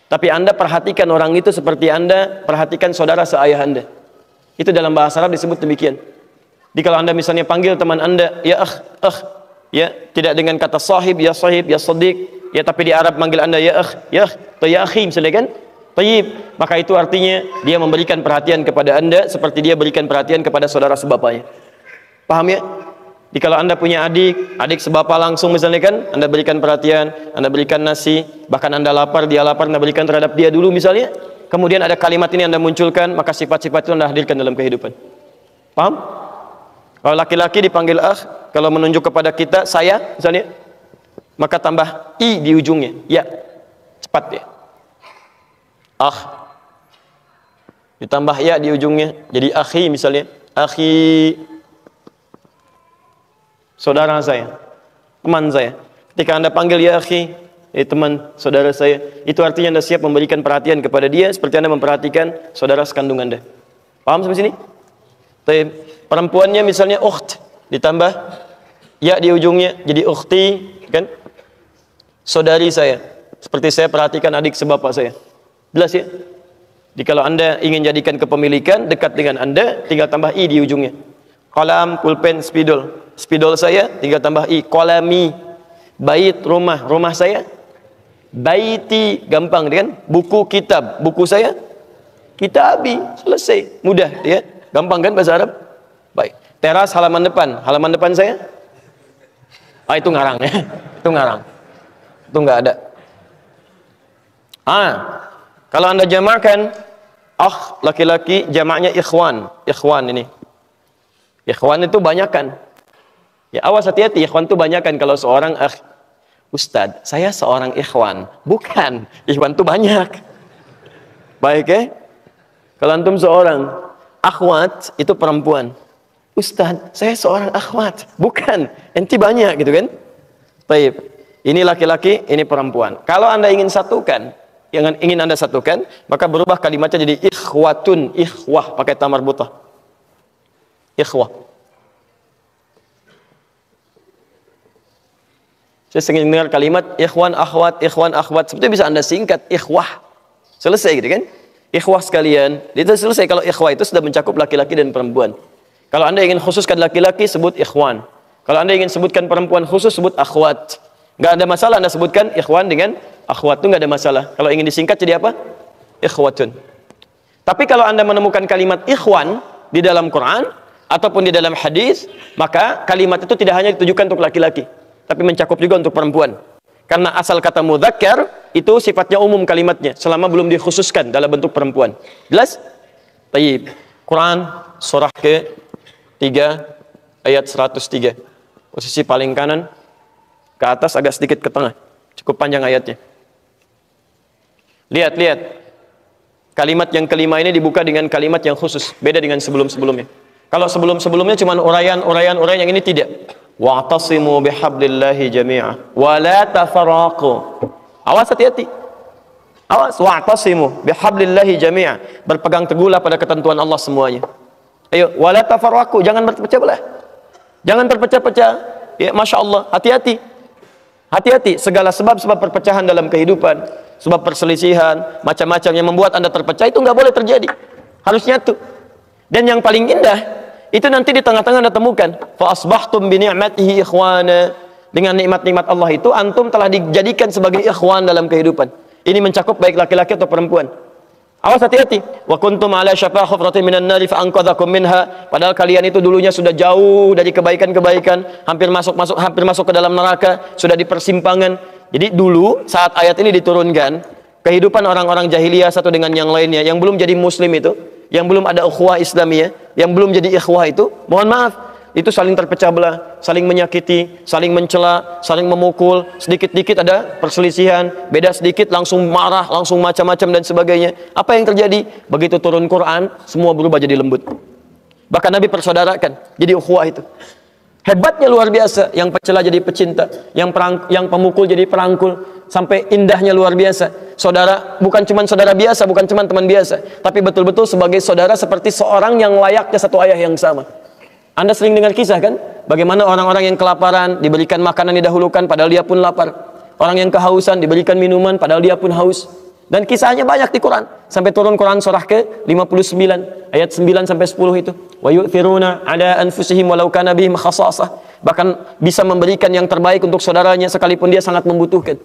tapi Anda perhatikan orang itu seperti Anda perhatikan saudara seayah Anda. Itu dalam bahasa Arab disebut demikian. Jadi kalau Anda misalnya panggil teman Anda, ya ya, tidak dengan kata sahib, ya sadiq, ya, tapi di Arab manggil Anda ya atau ya akhi misalnya kan? Tayyib, maka itu artinya dia memberikan perhatian kepada Anda seperti dia berikan perhatian kepada saudara sebapanya. Paham ya? Di kalau Anda punya adik sebapa langsung misalnya kan, Anda berikan perhatian, Anda berikan nasi, bahkan Anda lapar, dia lapar, Anda berikan terhadap dia dulu misalnya. Kemudian ada kalimat ini Anda munculkan, maka sifat-sifat itu Anda hadirkan dalam kehidupan. Paham? Kalau laki-laki dipanggil akh, kalau menunjuk kepada kita, saya misalnya, maka tambah i di ujungnya. Ya, cepat ya. Akh. Ditambah ya di ujungnya, jadi akhi misalnya. Akhi, saudara saya, teman saya. Ketika Anda panggil ya akhi, teman, saudara saya, itu artinya Anda siap memberikan perhatian kepada dia seperti Anda memperhatikan saudara sekandung Anda. Paham sampai sini? Perempuannya misalnya ukht, ditambah ya di ujungnya, jadi ukhti, kan? Saudari saya, seperti saya perhatikan adik sebapa saya. Jelas ya? Jadi kalau Anda ingin jadikan kepemilikan dekat dengan Anda, tinggal tambah i di ujungnya. Kolam, pulpen, spidol. Spidol saya tinggal tambah i. Kolami. Bait, rumah saya. Baiti, gampang kan? Buku, kitab. Buku saya kitabi. Selesai. Mudah ya. Gampang kan bahasa Arab? Baik. Teras, halaman depan. Halaman depan saya? Itu ngarang ya. Itu ngarang. Itu nggak ada. Kalau Anda jamakan laki-laki, jamaknya ikhwan. Ikhwan ini. Ikhwan itu banyakan. Ya, awas hati-hati, ikhwan itu banyakan. Kalau seorang Ustadz, saya seorang ikhwan. Bukan, ikhwan itu banyak. Baik ya? Kalau antum seorang akhwat, itu perempuan. Ustadz, saya seorang akhwat. Bukan, enti banyak gitu kan? Baik. Ini laki-laki, ini perempuan. Kalau Anda ingin satukan, yang ingin Anda satukan, maka berubah kalimatnya jadi ikhwatun, ikhwah, pakai ta marbutah. Ikhwah. Saya sering dengar kalimat ikhwan akhwat, sebetulnya bisa Anda singkat ikhwah. Selesai gitu kan? Ikhwah sekalian. Itu selesai. Kalau ikhwah itu sudah mencakup laki-laki dan perempuan. Kalau Anda ingin khususkan laki-laki, sebut ikhwan. Kalau Anda ingin sebutkan perempuan khusus, sebut akhwat. Nggak ada masalah Anda sebutkan ikhwan dengan akhwat, itu nggak ada masalah. Kalau ingin disingkat jadi apa? Ikhwatun. Tapi kalau Anda menemukan kalimat ikhwan di dalam Quran ataupun di dalam hadis, maka kalimat itu tidak hanya ditujukan untuk laki-laki, tapi mencakup juga untuk perempuan. Karena asal kata mudzakkar itu sifatnya umum kalimatnya, selama belum dikhususkan dalam bentuk perempuan. Jelas? Baik. Quran surah ke-3 ayat 103. Posisi paling kanan ke atas, agak sedikit ke tengah. Cukup panjang ayatnya. Lihat. Kalimat yang kelima ini dibuka dengan kalimat yang khusus. Beda dengan sebelum-sebelumnya. Kalau sebelum-sebelumnya cuma uraian yang ini tidak. Wa'tasimu bihablillahi jami'a wa la tafarraqu. Awas hati-hati. Awas, wa'tasimu bihablillahi jami'a. Berpegang teguhlah pada ketentuan Allah semuanya. Ayo, wa la tafarraqu, jangan berpecah belah. Jangan terpecah-pecah. Ya, Masya Allah, hati-hati. Hati-hati, segala sebab-sebab perpecahan dalam kehidupan, sebab perselisihan, macam-macam yang membuat Anda terpecah, itu nggak boleh terjadi. Harus nyatu. Dan yang paling indah, itu nanti di tengah-tengah Anda temukan. Fa asbahtum bi ni'matihi ikhwana. Dengan nikmat-nikmat Allah itu, antum telah dijadikan sebagai ikhwan dalam kehidupan. Ini mencakup baik laki-laki atau perempuan. Awas hati-hati. Wa kuntum ala syafa hufratin minan nari fa anqadhakum minha. Padahal kalian itu dulunya sudah jauh dari kebaikan-kebaikan, hampir masuk ke dalam neraka, sudah di persimpangan. Jadi dulu saat ayat ini diturunkan, kehidupan orang-orang jahiliyah satu dengan yang lainnya yang belum jadi muslim itu, yang belum ada ukhuwah Islamiyah, yang belum jadi ikhwah itu, mohon maaf, itu saling terpecah belah, saling menyakiti, saling mencela, saling memukul, sedikit-dikit ada perselisihan, beda sedikit langsung marah, langsung macam-macam dan sebagainya. Apa yang terjadi? Begitu turun Quran, semua berubah jadi lembut. Bahkan Nabi persaudarakan, jadi ukhuwah itu. Hebatnya luar biasa, yang pecela jadi pecinta, yang pemukul jadi perangkul, sampai indahnya luar biasa. Saudara, bukan cuma saudara biasa, bukan cuma teman biasa, tapi betul-betul sebagai saudara seperti seorang yang layaknya satu ayah yang sama. Anda sering dengar kisah kan? Bagaimana orang-orang yang kelaparan diberikan makanan didahulukan padahal dia pun lapar. Orang yang kehausan diberikan minuman padahal dia pun haus. Dan kisahnya banyak di Quran. Sampai turun Quran surah ke-59 ayat 9 sampai 10 itu. Wa yu'thiruna ala anfusihim walau kana bihim khassasah. Bahkan bisa memberikan yang terbaik untuk saudaranya sekalipun dia sangat membutuhkan.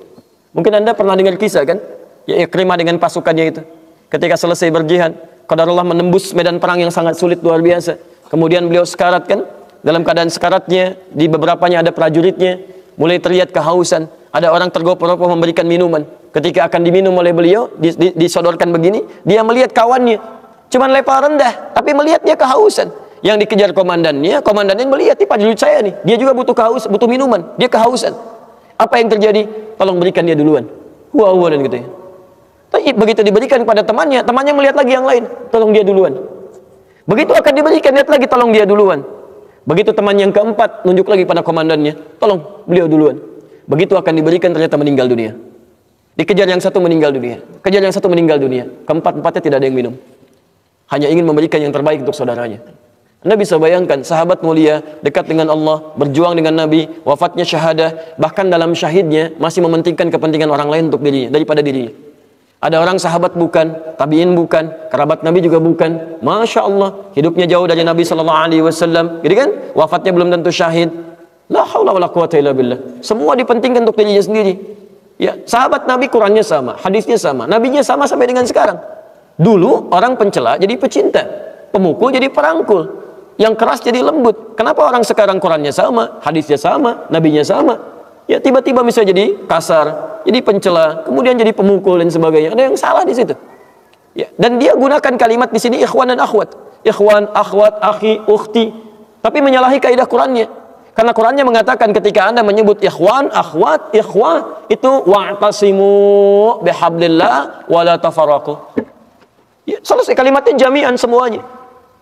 Mungkin Anda pernah dengar kisah kan? Ya, Ikrimah dengan pasukannya itu. Ketika selesai berjihad, qadarullah menembus medan perang yang sangat sulit luar biasa. Kemudian beliau sekarat kan, dalam keadaan sekaratnya, di beberapanya ada prajuritnya, mulai terlihat kehausan. Ada orang tergopoh-gopoh memberikan minuman. Ketika akan diminum oleh beliau, disodorkan begini, dia melihat kawannya, cuman level rendah, tapi melihat dia kehausan. Yang dikejar komandannya melihat, Pak prajurit saya nih, dia juga butuh minuman, dia kehausan. Apa yang terjadi? Tolong berikan dia duluan. Wah, dan gitu ya. Tapi begitu diberikan kepada temannya melihat lagi yang lain, tolong dia duluan. Begitu akan diberikan, lihat lagi, tolong dia duluan. Begitu teman yang keempat, nunjuk lagi pada komandannya, tolong beliau duluan. Begitu akan diberikan, ternyata meninggal dunia. Dikejar yang satu, meninggal dunia. Kejar yang satu, meninggal dunia. Keempat-empatnya tidak ada yang minum. Hanya ingin memberikan yang terbaik untuk saudaranya. Anda bisa bayangkan, sahabat mulia, dekat dengan Allah, berjuang dengan Nabi, wafatnya syahadah, bahkan dalam syahidnya, masih mementingkan kepentingan orang lain untuk dirinya, daripada dirinya. Ada orang sahabat bukan, tabiin bukan, kerabat Nabi juga bukan. Masya Allah, hidupnya jauh dari Nabi SAW, gitu kan? Wafatnya belum tentu syahid. La haula wala quwata illa billah. Semua dipentingkan untuk dirinya sendiri. Ya, sahabat Nabi Qurannya sama, hadisnya sama, Nabinya sama sampai dengan sekarang. Dulu orang pencela jadi pecinta, pemukul jadi perangkul, yang keras jadi lembut. Kenapa orang sekarang Qurannya sama, hadisnya sama, Nabinya sama? Ya tiba-tiba bisa jadi kasar, jadi pencela, kemudian jadi pemukul dan sebagainya. Ada yang salah di situ. Ya, dan dia gunakan kalimat di sini ikhwan dan akhwat. Ikhwan, akhwat, akhi, ukhti. Tapi menyalahi kaidah Qurannya. Karena Qurannya mengatakan ketika Anda menyebut ikhwan, akhwat, ikhwah, itu wa'tasimu bihablillah wa la tafarraqu. Ya, selesai kalimatnya jami'an semuanya.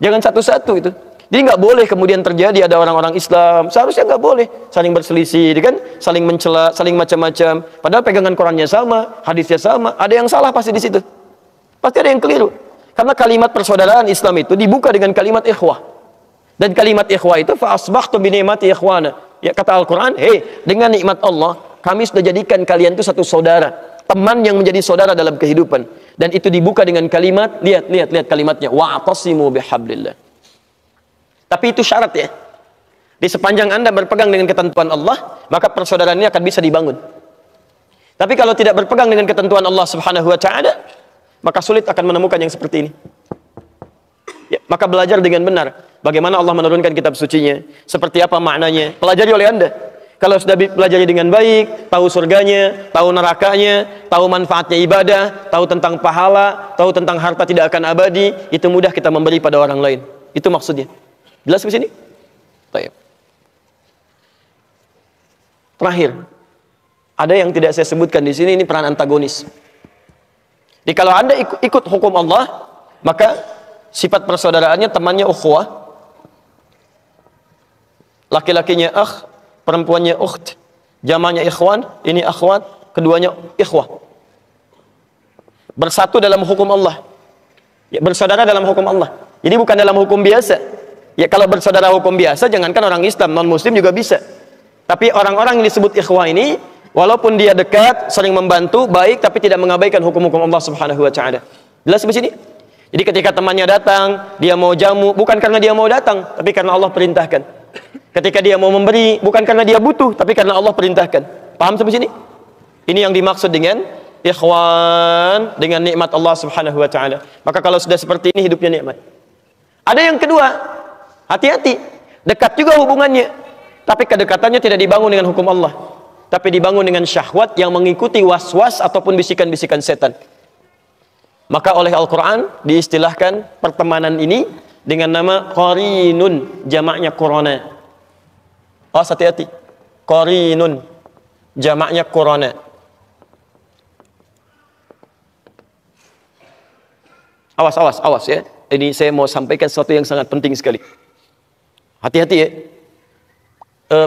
Jangan satu-satu itu. Jadi nggak boleh kemudian terjadi ada orang-orang Islam, seharusnya nggak boleh saling berselisih, kan? Saling mencela, saling macam-macam. Padahal pegangan Qurannya sama, hadisnya sama, ada yang salah pasti di situ. Pasti ada yang keliru. Karena kalimat persaudaraan Islam itu dibuka dengan kalimat ikhwah. Dan kalimat ikhwah itu fa asbahtu bi ni'mati ikhwana. Ya kata Al-Qur'an, "Hei, dengan nikmat Allah, kami sudah jadikan kalian itu satu saudara, teman yang menjadi saudara dalam kehidupan." Dan itu dibuka dengan kalimat, lihat kalimatnya, wa'tasimu bihablillah. Tapi itu syarat ya. Di sepanjang Anda berpegang dengan ketentuan Allah, maka persaudaraan ini akan bisa dibangun. Tapi kalau tidak berpegang dengan ketentuan Allah Subhanahu wa taala, maka sulit akan menemukan yang seperti ini. Ya, maka belajar dengan benar bagaimana Allah menurunkan kitab sucinya, seperti apa maknanya, pelajari oleh Anda. Kalau sudah pelajari dengan baik, tahu surganya, tahu nerakanya, tahu manfaatnya ibadah, tahu tentang pahala, tahu tentang harta tidak akan abadi, itu mudah kita memberi pada orang lain. Itu maksudnya. Jelas di sini? Baik. Terakhir, ada yang tidak saya sebutkan di sini, ini peran antagonis. Jadi kalau Anda ikut hukum Allah, maka sifat persaudaraannya temannya ukhuwah, laki-lakinya akh, perempuannya ukht, jamaknya ikhwan, ini akhwat, keduanya ikhwah. Bersatu dalam hukum Allah. Ya, bersaudara dalam hukum Allah. Jadi bukan dalam hukum biasa. Ya kalau bersaudara hukum biasa, jangankan orang Islam, non-Muslim juga bisa. Tapi orang-orang yang disebut ikhwah ini, walaupun dia dekat, sering membantu, baik, tapi tidak mengabaikan hukum-hukum Allah Subhanahu wa taala. Jelas di sini? Jadi ketika temannya datang, dia mau jamu, bukan karena dia mau datang, tapi karena Allah perintahkan. Ketika dia mau memberi, bukan karena dia butuh, tapi karena Allah perintahkan. Paham sampai sini? Ini yang dimaksud dengan ikhwan, dengan nikmat Allah Subhanahu wa taala. Maka kalau sudah seperti ini, hidupnya nikmat. Ada yang kedua, hati-hati, dekat juga hubungannya, tapi kedekatannya tidak dibangun dengan hukum Allah, tapi dibangun dengan syahwat yang mengikuti was-was ataupun bisikan-bisikan setan. Maka oleh Al-Quran diistilahkan pertemanan ini dengan nama qarinun, jamaknya qurana. Oh, hati-hati, qarinun, jamaknya qurana. Awas ya. Ini saya mau sampaikan sesuatu yang sangat penting sekali. Hati-hati ya.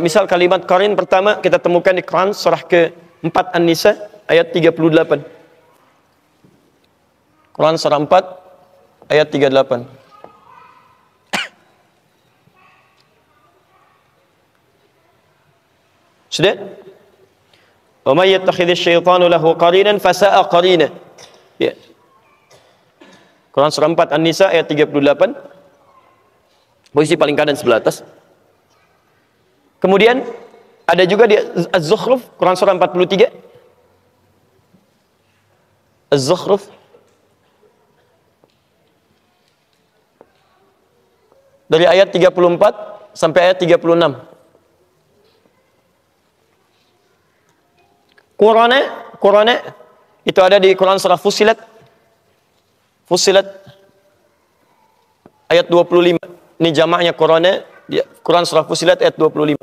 Misal kalimat qarin pertama kita temukan di Quran surah ke-4 An-Nisa ayat 38. Quran surah 4 ayat 38. Sudah? Wa may yattakhidhish syaitanu lahu qarinan fasa'a qarina. Ya. Quran surah 4 An-Nisa ayat 38. Posisi paling kanan sebelah atas. Kemudian ada juga di Az-Zukhruf Quran surah 43. Az-Zukhruf dari ayat 34 sampai ayat 36. Qur'an itu ada di Quran surah Fussilat. Fussilat ayat 25. Ini jamaknya Quran surah Fussilat ayat 25.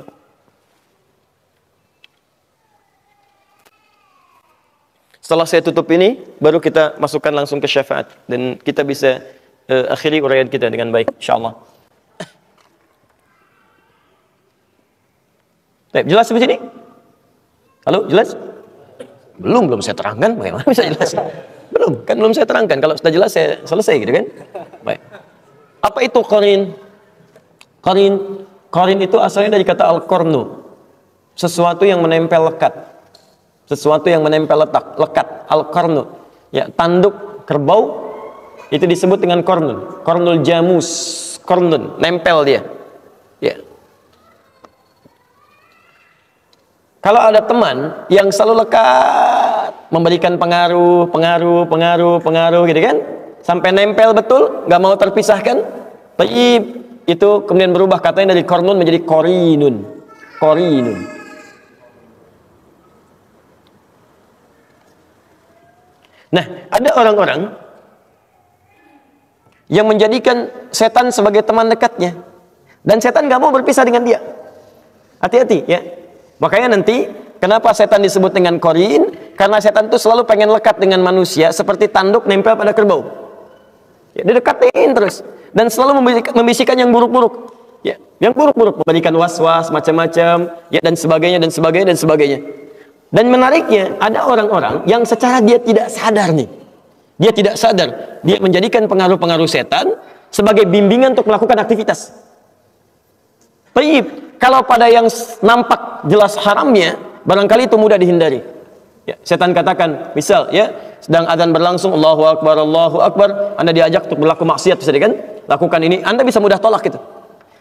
Setelah saya tutup ini, baru kita masukkan langsung ke syafaat dan kita bisa akhiri uraian kita dengan baik, insyaallah. Jelas sampai sini? Halo, jelas? Belum saya terangkan, bagaimana bisa jelas? Belum saya terangkan. Kalau sudah jelas saya selesai gitu kan? Baik. Apa itu qarin? Qarin itu asalnya dari kata al-qarnu. Sesuatu yang menempel lekat. Sesuatu yang menempel lekat. Al-qarnu. Ya, tanduk kerbau itu disebut dengan qarnun. Qarnul jamus. Qarnun, nempel dia. Ya. Kalau ada teman yang selalu lekat, memberikan pengaruh gitu kan, sampai nempel betul, nggak mau terpisahkan, itu kemudian berubah katanya dari kornun menjadi korinun. Nah, ada orang-orang yang menjadikan setan sebagai teman dekatnya, dan setan nggak mau berpisah dengan dia. Hati-hati ya. Makanya nanti kenapa setan disebut dengan korin? Karena setan itu selalu pengen lekat dengan manusia seperti tanduk nempel pada kerbau. Ya, dia dekatin terus dan selalu membisikkan yang buruk-buruk. Ya, yang buruk-buruk, memberikan was-was macam-macam, ya dan sebagainya. Dan menariknya ada orang-orang yang secara dia tidak sadar nih. Dia tidak sadar, dia menjadikan pengaruh-pengaruh setan sebagai bimbingan untuk melakukan aktivitas. Baik. Kalau pada yang nampak jelas haramnya, barangkali itu mudah dihindari. Ya, setan katakan, misal ya, sedang adzan berlangsung, Allahu Akbar, Anda diajak untuk berlaku maksiat, bisa kan? Lakukan ini, Anda bisa mudah tolak itu.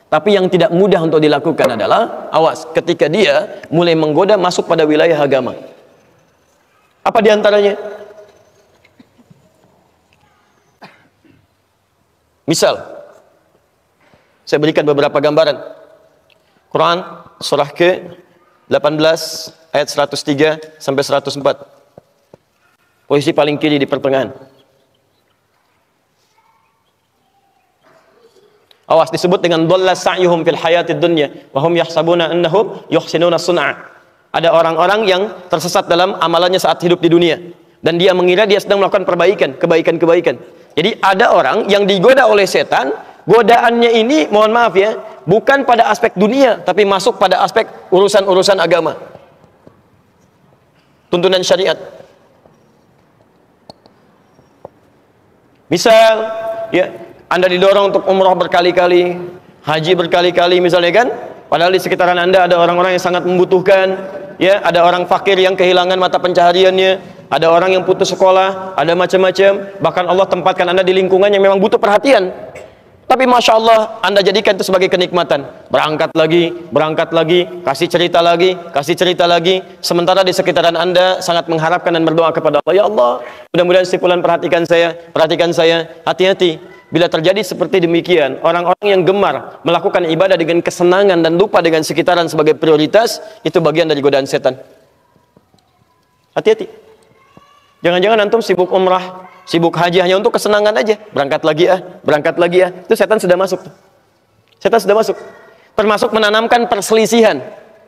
Tapi yang tidak mudah untuk dilakukan adalah, awas, ketika dia mulai menggoda masuk pada wilayah agama. Apa diantaranya? Misal, saya berikan beberapa gambaran. Quran surah ke-18 ayat 103 sampai 104. Posisi paling kiri di pertengahan. Awas, disebut dengan dhalla sa'yuhum fil hayatid dunya wa hum yahsabuna annahum yuhsinuna sun'a. Ada orang-orang yang tersesat dalam amalannya saat hidup di dunia dan dia mengira dia sedang melakukan kebaikan. Jadi ada orang yang digoda oleh setan. Godaannya ini, mohon maaf ya, bukan pada aspek dunia, tapi masuk pada aspek urusan-urusan agama. Tuntunan syariat. Misal, ya, Anda didorong untuk umrah berkali-kali, haji berkali-kali misalnya kan, padahal di sekitaran Anda ada orang-orang yang sangat membutuhkan, ya, ada orang fakir yang kehilangan mata pencahariannya, ada orang yang putus sekolah, ada macam-macam, bahkan Allah tempatkan Anda di lingkungan yang memang butuh perhatian. Tapi Masya Allah, Anda jadikan itu sebagai kenikmatan. Berangkat lagi, kasih cerita lagi. Sementara di sekitaran Anda sangat mengharapkan dan berdoa kepada Allah. Ya Allah, mudah-mudahan stipulan perhatikan saya. Hati-hati. Bila terjadi seperti demikian, orang-orang yang gemar melakukan ibadah dengan kesenangan dan lupa dengan sekitaran sebagai prioritas, itu bagian dari godaan setan. Hati-hati. Jangan-jangan antum sibuk umrah, sibuk haji hanya untuk kesenangan aja. Berangkat lagi ya. Itu setan sudah masuk. Termasuk menanamkan perselisihan,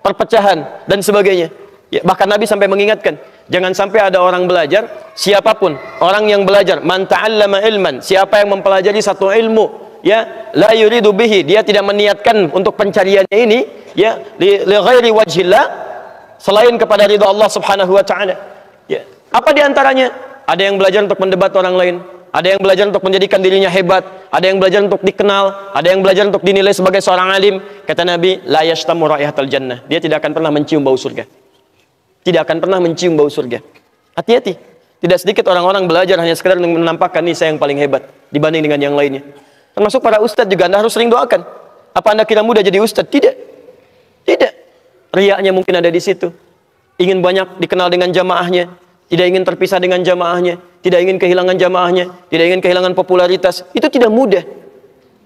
perpecahan, dan sebagainya. Ya, bahkan Nabi sampai mengingatkan, jangan sampai ada orang belajar, siapapun, orang yang belajar, man ta'allama ilman, siapa yang mempelajari satu ilmu, ya, la yuridu bihi, dia tidak meniatkan untuk pencariannya ini, ya, li ghairi wajhillah, selain kepada ridha Allah Subhanahu wa taala. Ya. Apa diantaranya? Ada yang belajar untuk mendebat orang lain, ada yang belajar untuk menjadikan dirinya hebat, ada yang belajar untuk dikenal, ada yang belajar untuk dinilai sebagai seorang alim. Kata Nabi, la yashtamu raihatal jannah. Dia tidak akan pernah mencium bau surga. Hati-hati. Tidak sedikit orang-orang belajar hanya sekedar untuk menampakkan nih saya yang paling hebat dibanding dengan yang lainnya. Termasuk para ustadz juga, Anda harus sering doakan. Apa Anda kira mudah jadi ustadz? Tidak. Riaknya mungkin ada di situ. Ingin banyak dikenal dengan jamaahnya, tidak ingin terpisah dengan jamaahnya, tidak ingin kehilangan jamaahnya, tidak ingin kehilangan popularitas. Itu tidak mudah.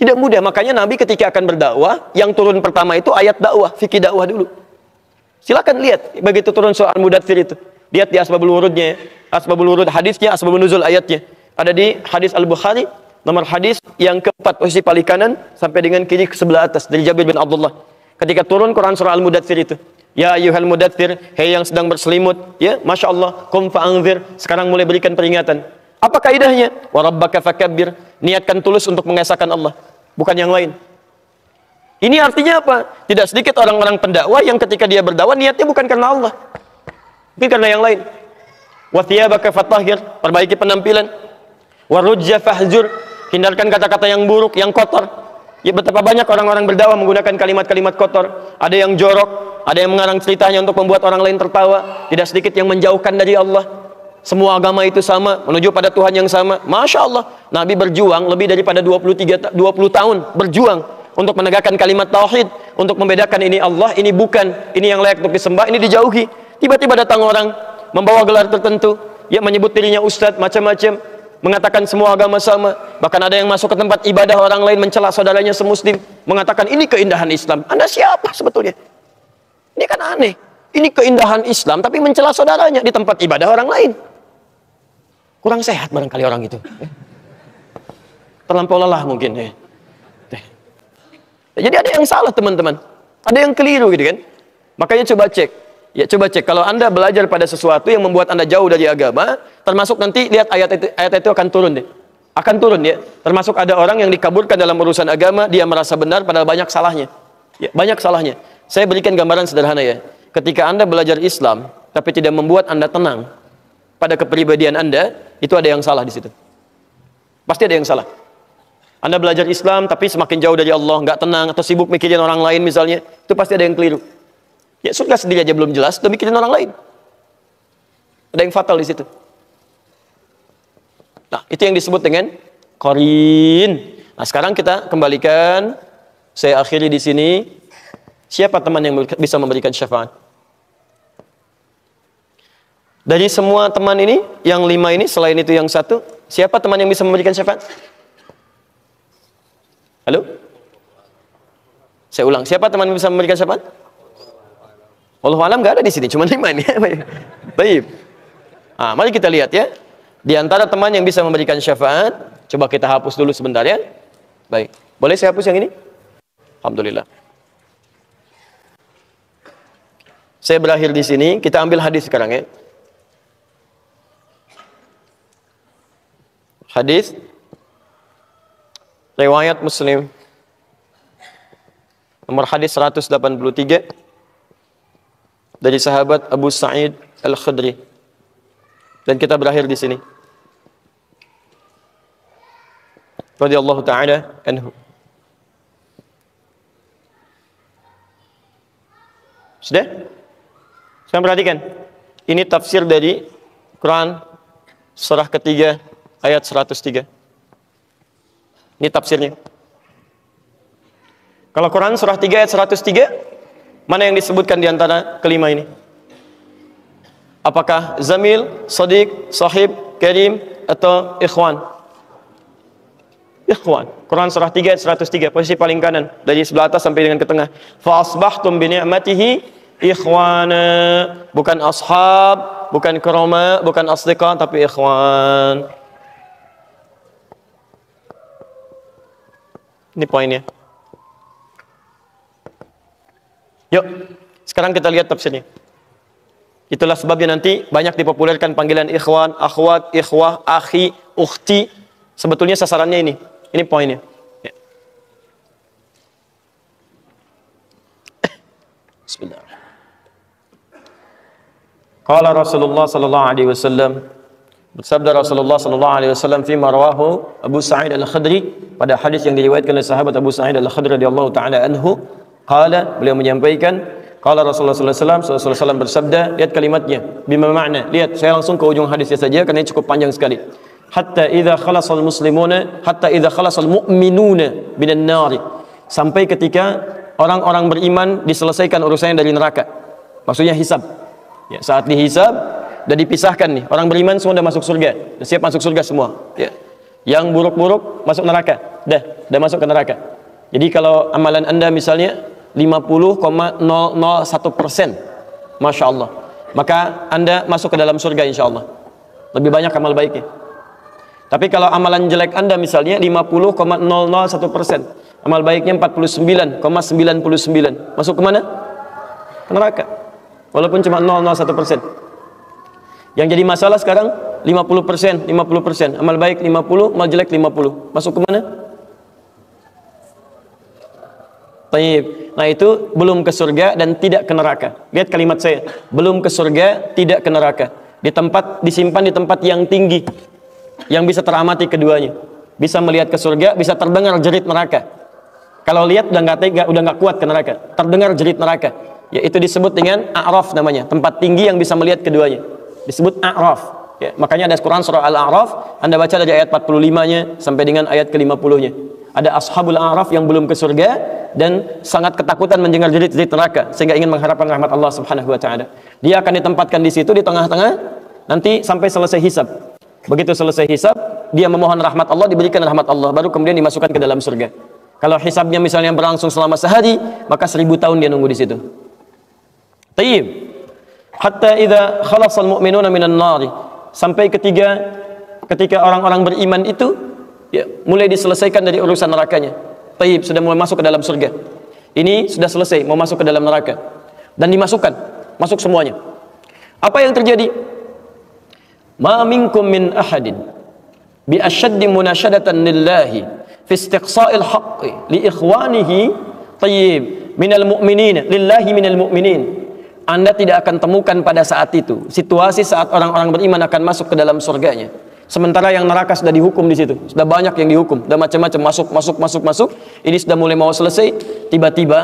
Tidak mudah. Makanya Nabi ketika akan berdakwah, yang turun pertama itu ayat dakwah, fikih dakwah dulu. Silakan lihat begitu turun surah Al-Mudaththir itu. Lihat di asbabul wurudnya, asbabul wurud hadisnya, asbabun nuzul ayatnya. Ada di hadis Al-Bukhari, nomor hadis yang keempat, posisi paling kanan sampai dengan kiri ke sebelah atas dari Jabir bin Abdullah. Ketika turun Quran surah Al-Mudaththir itu. Ya ayyuhal mudaththir, hei yang sedang berselimut, ya, Masya Allah, qum fa'anzir, sekarang mulai berikan peringatan. Apa kaidahnya? Wa rabbaka fakabbir, niatkan tulus untuk mengesahkan Allah, bukan yang lain. Ini artinya apa? Tidak sedikit orang-orang pendakwah yang ketika dia berdakwah niatnya bukan karena Allah, tapi karena yang lain. Wa thiyabaka fatahhir, perbaiki penampilan. Wa rujza fahzur, hindarkan kata-kata yang buruk, yang kotor. Ya, betapa banyak orang-orang berdakwah menggunakan kalimat-kalimat kotor. Ada yang jorok, ada yang mengarang ceritanya untuk membuat orang lain tertawa. Tidak sedikit yang menjauhkan dari Allah. Semua agama itu sama, menuju pada Tuhan yang sama. Masya Allah, Nabi berjuang lebih daripada 20 tahun berjuang untuk menegakkan kalimat tauhid, untuk membedakan ini Allah, ini bukan, ini yang layak untuk disembah, ini dijauhi. Tiba-tiba datang orang membawa gelar tertentu, ya, menyebut dirinya ustadz, macam-macam, mengatakan semua agama sama. Bahkan ada yang masuk ke tempat ibadah orang lain, mencela saudaranya semuslim, mengatakan ini keindahan Islam. Anda siapa sebetulnya? Ini kan aneh. Ini keindahan Islam tapi mencela saudaranya di tempat ibadah orang lain. Kurang sehat barangkali orang itu. Terlampau lelah mungkin. Jadi ada yang salah teman-teman. Ada yang keliru gitu kan. Makanya coba cek. Ya, coba cek. Kalau Anda belajar pada sesuatu yang membuat Anda jauh dari agama, termasuk nanti lihat ayat itu akan turun deh. Akan turun ya. Termasuk ada orang yang dikaburkan dalam urusan agama, dia merasa benar padahal banyak salahnya. Ya, banyak salahnya. Saya berikan gambaran sederhana ya. Ketika Anda belajar Islam tapi tidak membuat Anda tenang pada kepribadian Anda, itu ada yang salah di situ. Pasti ada yang salah. Anda belajar Islam tapi semakin jauh dari Allah, nggak tenang atau sibuk mikirin orang lain misalnya, itu pasti ada yang keliru. Ya, surga sendiri aja belum jelas, udah mikirin orang lain. Ada yang fatal di situ. Nah, itu yang disebut dengan qarin. Nah, sekarang kita kembalikan, saya akhiri di sini. Siapa teman yang bisa memberikan syafaat? Dari semua teman ini, yang 5 ini, selain itu yang 1, siapa teman yang bisa memberikan syafaat? Halo? Saya ulang, siapa teman yang bisa memberikan syafaat? Wallahu alam nggak ada di sini, cuma 5 ini. Baik. Nah, mari kita lihat ya. Di antara teman yang bisa memberikan syafaat, coba kita hapus dulu sebentar ya. Baik. Boleh saya hapus yang ini? Alhamdulillah. Saya berakhir di sini, kita ambil hadis sekarang ya. Hadis riwayat Muslim. Nomor hadis 183 dari sahabat Abu Sa'id Al-Khudri. Dan kita berakhir di sini. Radhiyallahu ta'ala anhu. Sudah? Sekarang perhatikan. Ini tafsir dari Quran surah ketiga ayat 103. Ini tafsirnya. Kalau Quran surah 3 ayat 103, mana yang disebutkan di antara kelima ini? Apakah zamil, sadiq, sahib, karim, atau ikhwan? Ikhwan. Quran surah 3 ayat 103, posisi paling kanan dari sebelah atas sampai dengan ke tengah. Fa asbahtum bi ni'matihi ikhwana, bukan ashab, bukan karama, bukan asdiqa, tapi ikhwan. Ini poinnya. Yuk, sekarang kita lihat tafsirnya. Itulah sebabnya nanti banyak dipopulerkan panggilan ikhwan, akhwat, ikhwah, akhi, ukhti. Sebetulnya sasarannya ini. Ini poinnya. Ya. Bismillah. Qala Rasulullah sallallahu alaihi wasallam, bersabda Rasulullah sallallahu alaihi wasallam fi marwahu Abu Sa'id Al-Khudri, pada hadis yang diriwayatkan oleh sahabat Abu Sa'id Al-Khudri radhiyallahu taala anhu, qala, beliau menyampaikan, qala Rasulullah sallallahu alaihi wasallam bersabda, lihat kalimatnya, bima makna. Lihat, saya langsung ke ujung hadisnya saja karena ini cukup panjang sekali. Hatta idza khalasal muslimuna, hatta idza khalasal mu'minuna minan nari, sampai ketika orang-orang beriman diselesaikan urusannya dari neraka. Maksudnya hisab. Ya, saat dihisab dan dipisahkan nih, orang beriman semua sudah masuk surga, sudah siap masuk surga semua. Ya. Yang buruk-buruk masuk neraka. dah masuk ke neraka. Jadi kalau amalan Anda misalnya 50,001%, Masya Allah, maka Anda masuk ke dalam surga insya Allah. Lebih banyak amal baiknya. Tapi kalau amalan jelek Anda misalnya 50,001%, amal baiknya 49,99, masuk kemana? Ke neraka. Walaupun cuma 0,01%. Yang jadi masalah sekarang 50%, amal baik 50, amal jelek 50. Masuk ke mana? Taib. Nah itu belum ke surga dan tidak ke neraka. Lihat kalimat saya, belum ke surga, tidak ke neraka. Disimpan di tempat yang tinggi, yang bisa teramati keduanya. Bisa melihat ke surga, bisa terdengar jerit neraka. Kalau lihat udah nggak tega, udah nggak kuat ke neraka. Terdengar jerit neraka. Yaitu disebut dengan A'raf namanya, tempat tinggi yang bisa melihat keduanya. Disebut A'raf. Ya, makanya ada Quran surah Al-A'raf, Anda baca dari ayat 45-nya sampai dengan ayat ke-50-nya. Ada ashabul A'raf yang belum ke surga dan sangat ketakutan mendengar jerit-jerit neraka sehingga ingin mengharapkan rahmat Allah Subhanahu wa taala. Dia akan ditempatkan di situ di tengah-tengah nanti sampai selesai hisab. Begitu selesai hisab, dia memohon rahmat Allah, diberikan rahmat Allah, baru kemudian dimasukkan ke dalam surga. Kalau hisabnya misalnya berlangsung selama sehari, maka 1000 tahun dia nunggu di situ. Tayyib. Hatta idza khalasal mu'minuna minan nari, sampai ketika orang-orang beriman itu ya, mulai diselesaikan dari urusan nerakanya. Tayyib, sudah mulai masuk ke dalam surga. Ini sudah selesai, mau masuk ke dalam neraka. Dan dimasukkan, masuk semuanya. Apa yang terjadi? Ma minkum min ahadin bi ashaddi munashadatan lillahi fi istiqsa'il haqqi li ikhwanihi tayyib minal mu'minin lillahi minal mu'minin. Anda tidak akan temukan pada saat itu situasi saat orang-orang beriman akan masuk ke dalam surganya. Sementara yang neraka sudah dihukum di situ, sudah banyak yang dihukum, sudah macam-macam masuk. Ini sudah mulai mau selesai, tiba-tiba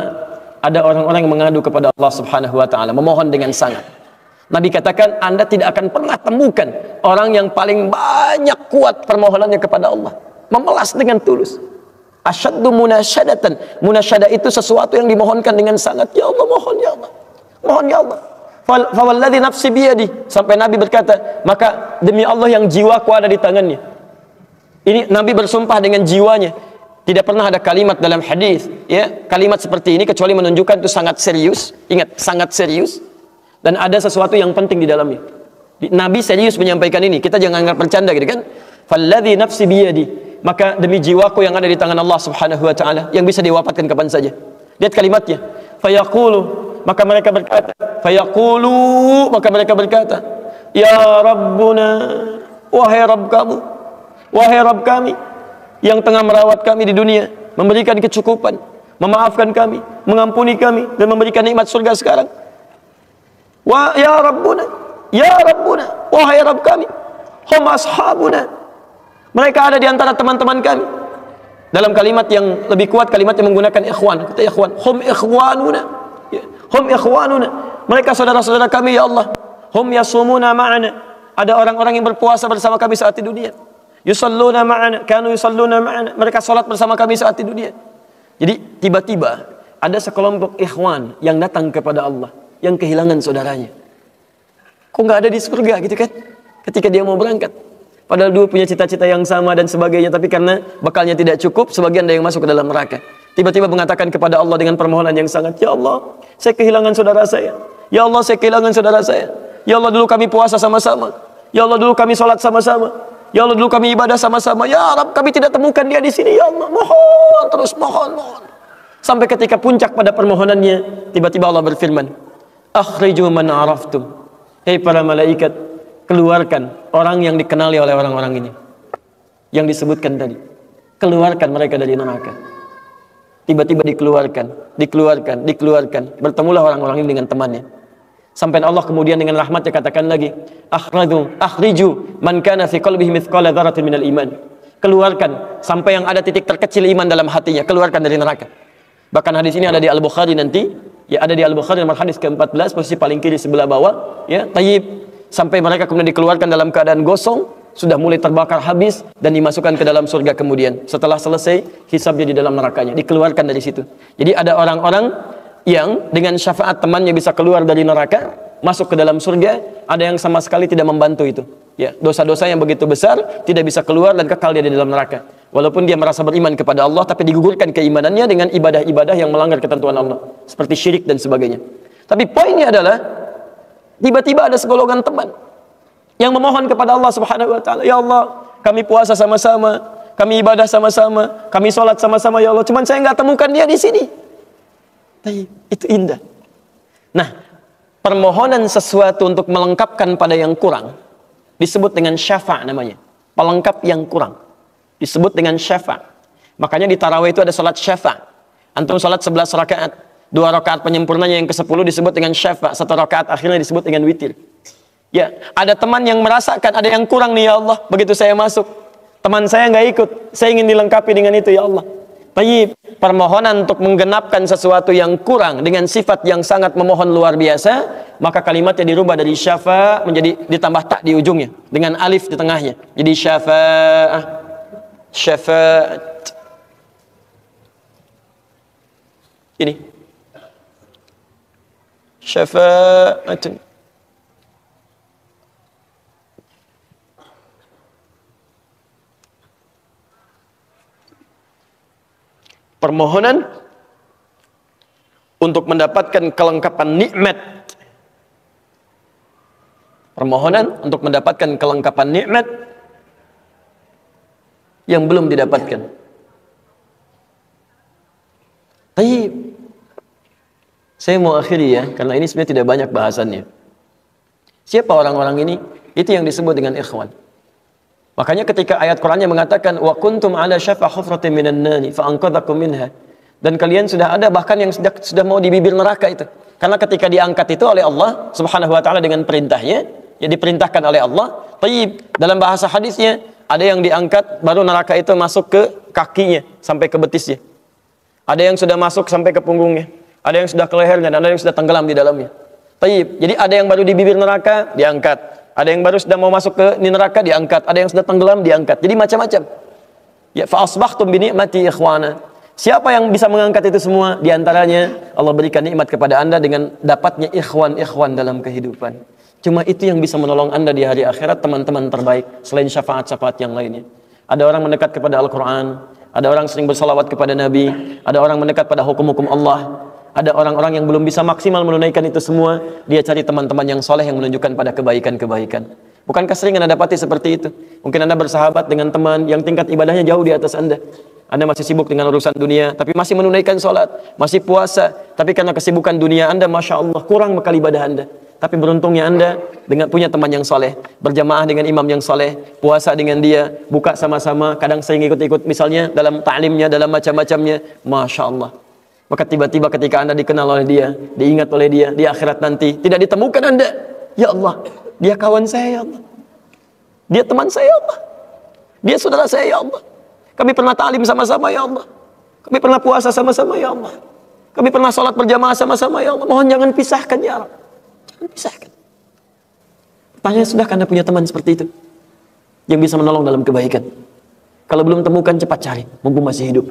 ada orang-orang yang mengadu kepada Allah Subhanahu wa taala, memohon dengan sangat. Nabi katakan, Anda tidak akan pernah temukan orang yang paling banyak kuat permohonannya kepada Allah, memelas dengan tulus. Asyaddu munasyadatan. Munasyadah itu sesuatu yang dimohonkan dengan sangat. Ya Allah, mohon ya Allah. Mohon ya Allah. Fawalladzi nafsi biyadi, sampai Nabi berkata, maka demi Allah yang jiwaku ada di tangannya. Ini Nabi bersumpah dengan jiwanya. Tidak pernah ada kalimat dalam hadis, ya, kalimat seperti ini kecuali menunjukkan itu sangat serius. Ingat, sangat serius. Dan ada sesuatu yang penting di dalamnya. Nabi serius menyampaikan ini. Kita jangan anggap bercanda gitu kan. Falladzi nafsi biyadi, maka demi jiwaku yang ada di tangan Allah Subhanahu wa taala, yang bisa diwafatkan kapan saja. Lihat kalimatnya. Fayaqulu, maka mereka berkata, fayaqulu, maka mereka berkata, ya Rabbuna, wahai Rabb kamu, wahai Rabb kami yang tengah merawat kami di dunia, memberikan kecukupan, memaafkan kami, mengampuni kami, dan memberikan nikmat surga sekarang. Wa ya Rabbuna, ya Rabbuna, wahai Rabb kami, hum ashabuna, mereka ada di antara teman-teman kami. Dalam kalimat yang lebih kuat, kalimat yang menggunakan ikhwan, kata ikhwan, hum ikhwanuna, hum ikhwanuna, mereka saudara-saudara kami ya Allah. Hum yasumuna ma'ana, ada orang-orang yang berpuasa bersama kami saat di dunia. Yusalluna ma'ana, kanu yusalluna ma'ana, mereka salat bersama kami saat di dunia. Jadi tiba-tiba ada sekelompok ikhwan yang datang kepada Allah, yang kehilangan saudaranya. Kok nggak ada di surga gitu kan? Ketika dia mau berangkat, padahal dua punya cita-cita yang sama dan sebagainya, tapi karena bekalnya tidak cukup, sebagian ada yang masuk ke dalam neraka. Tiba-tiba mengatakan kepada Allah dengan permohonan yang sangat, ya Allah, saya kehilangan saudara saya. Ya Allah, saya kehilangan saudara saya. Ya Allah, dulu kami puasa sama-sama. Ya Allah, dulu kami sholat sama-sama. Ya Allah, dulu kami ibadah sama-sama. Ya Rabb, kami tidak temukan dia di sini. Ya Allah, mohon, terus mohon. Sampai ketika puncak pada permohonannya, tiba-tiba Allah berfirman, akhriju man araftum. Hei para malaikat, keluarkan orang yang dikenali oleh orang-orang ini, yang disebutkan tadi. Keluarkan mereka dari neraka. Tiba-tiba dikeluarkan. Bertemulah orang-orang ini dengan temannya. Sampai Allah kemudian dengan rahmatnya katakan lagi, akhriju man kana fi qalbihi mithqala dzarratin minal iman. Keluarkan sampai yang ada titik terkecil iman dalam hatinya, keluarkan dari neraka. Bahkan hadis ini ada di Al-Bukhari nanti, ya ada di Al-Bukhari nomor hadis ke-14, posisi paling kiri sebelah bawah, ya, tayyib. Sampai mereka kemudian dikeluarkan dalam keadaan gosong, sudah mulai terbakar habis dan dimasukkan ke dalam surga kemudian. Setelah selesai hisabnya di dalam nerakanya, dikeluarkan dari situ. Jadi ada orang-orang yang dengan syafaat temannya bisa keluar dari neraka, masuk ke dalam surga, ada yang sama sekali tidak membantu itu. Ya, dosa-dosa yang begitu besar tidak bisa keluar dan kekal dia di dalam neraka. Walaupun dia merasa beriman kepada Allah, tapi digugurkan keimanannya dengan ibadah-ibadah yang melanggar ketentuan Allah, seperti syirik dan sebagainya. Tapi poinnya adalah tiba-tiba ada segolongan teman yang memohon kepada Allah Subhanahu wa taala, "Ya Allah, kami puasa sama-sama, kami ibadah sama-sama, kami sholat sama-sama ya Allah, cuman saya nggak temukan dia di sini." Itu indah. Nah, permohonan sesuatu untuk melengkapkan pada yang kurang disebut dengan syafa' namanya. Pelengkap yang kurang disebut dengan syafa'. Makanya di tarawih itu ada salat syafa'. Antum salat 11 rakaat, 2 rakaat penyempurnanya yang ke-10 disebut dengan syafa', 1 rakaat akhirnya disebut dengan witir. Ya, ada teman yang merasakan ada yang kurang nih ya Allah, begitu saya masuk, teman saya nggak ikut, saya ingin dilengkapi dengan itu ya Allah. Tayyib, permohonan untuk menggenapkan sesuatu yang kurang dengan sifat yang sangat memohon luar biasa, maka kalimatnya dirubah dari syafa' menjadi ditambah tak di ujungnya dengan alif di tengahnya. Jadi syafa'ah, syafa'at. Ini syafa'atun. Permohonan untuk mendapatkan kelengkapan nikmat. Permohonan untuk mendapatkan kelengkapan nikmat yang belum didapatkan. Baik. Saya mau akhiri ya, karena ini sebenarnya tidak banyak bahasannya. Siapa orang-orang ini? Itu yang disebut dengan ikhwan. Makanya ketika ayat Qur'annya mengatakan wa kuntum ala syafa hufratin minan nari fa anqadhakum minha, dan kalian sudah ada bahkan yang sudah mau di bibir neraka itu. Karena ketika diangkat itu oleh Allah Subhanahu wa taala dengan perintahnya, ya diperintahkan oleh Allah. Tayyib, dalam bahasa hadisnya ada yang diangkat baru neraka itu masuk ke kakinya sampai ke betisnya. Ada yang sudah masuk sampai ke punggungnya, ada yang sudah ke lehernya, dan ada yang sudah tenggelam di dalamnya. Tayyib, jadi ada yang baru di bibir neraka diangkat. Ada yang baru sudah mau masuk ke neraka diangkat, ada yang sudah tenggelam diangkat. Jadi macam-macam. Ya, fa asbahtum bi ni'mati ikhwana. Siapa yang bisa mengangkat itu semua? Di antaranya Allah berikan nikmat kepada Anda dengan dapatnya ikhwan-ikhwan dalam kehidupan. Cuma itu yang bisa menolong Anda di hari akhirat, teman-teman terbaik selain syafaat-syafaat yang lainnya. Ada orang mendekat kepada Al-Qur'an, ada orang sering bersalawat kepada Nabi, ada orang mendekat pada hukum-hukum Allah. Ada orang-orang yang belum bisa maksimal menunaikan itu semua, dia cari teman-teman yang soleh yang menunjukkan pada kebaikan-kebaikan. Bukankah sering Anda dapati seperti itu? Mungkin Anda bersahabat dengan teman yang tingkat ibadahnya jauh di atas Anda. Anda masih sibuk dengan urusan dunia, tapi masih menunaikan sholat, masih puasa. Tapi karena kesibukan dunia Anda, Masya Allah, kurang bekal ibadah Anda. Tapi beruntungnya Anda dengan punya teman yang soleh, berjamaah dengan imam yang soleh, puasa dengan dia, buka sama-sama, kadang sering ikut-ikut misalnya dalam ta'limnya, dalam macam-macamnya. Masya Allah. Maka tiba-tiba ketika Anda dikenal oleh dia, diingat oleh dia, di akhirat nanti tidak ditemukan Anda. Ya Allah, dia kawan saya ya Allah, dia teman saya ya Allah, dia saudara saya ya Allah, kami pernah ta'lim sama-sama ya Allah, kami pernah puasa sama-sama ya Allah, kami pernah sholat berjamaah sama-sama ya Allah. Mohon jangan pisahkan ya Allah, jangan pisahkan. Pertanyaan, sudahkah Anda punya teman seperti itu yang bisa menolong dalam kebaikan? Kalau belum temukan, cepat cari mumpung masih hidup.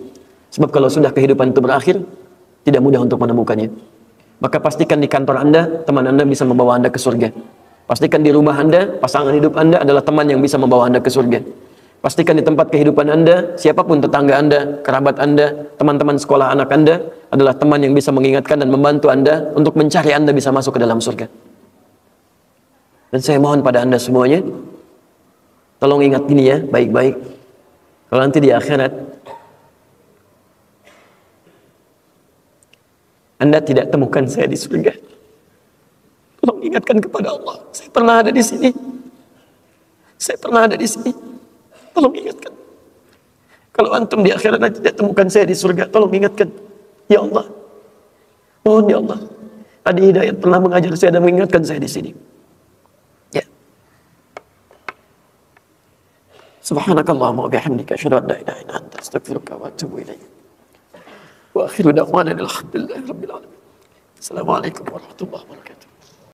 Sebab kalau sudah kehidupan itu berakhir, tidak mudah untuk menemukannya. Maka pastikan di kantor Anda, teman Anda bisa membawa Anda ke surga. Pastikan di rumah Anda, pasangan hidup Anda adalah teman yang bisa membawa Anda ke surga. Pastikan di tempat kehidupan Anda, siapapun tetangga Anda, kerabat Anda, teman-teman sekolah anak Anda adalah teman yang bisa mengingatkan dan membantu Anda untuk mencari Anda bisa masuk ke dalam surga. Dan saya mohon pada Anda semuanya, tolong ingat ini ya, baik-baik. Kalau nanti di akhirat Anda tidak temukan saya di surga, tolong ingatkan kepada Allah, saya pernah ada di sini, saya pernah ada di sini, tolong ingatkan. Kalau antum di akhirat nanti tidak temukan saya di surga, tolong ingatkan. Ya Allah, mohon ya Allah, Adi Hidayat pernah mengajar saya dan mengingatkan saya di sini. Ya. Subhanakallahumma wa bihamdika asyhadu an la ilaha illa anta astaghfiruka wa atubu ilaik. Wa akhiru da'wana alhamdulillahi rabbil alamin. Assalamualaikum warahmatullahi wabarakatuh.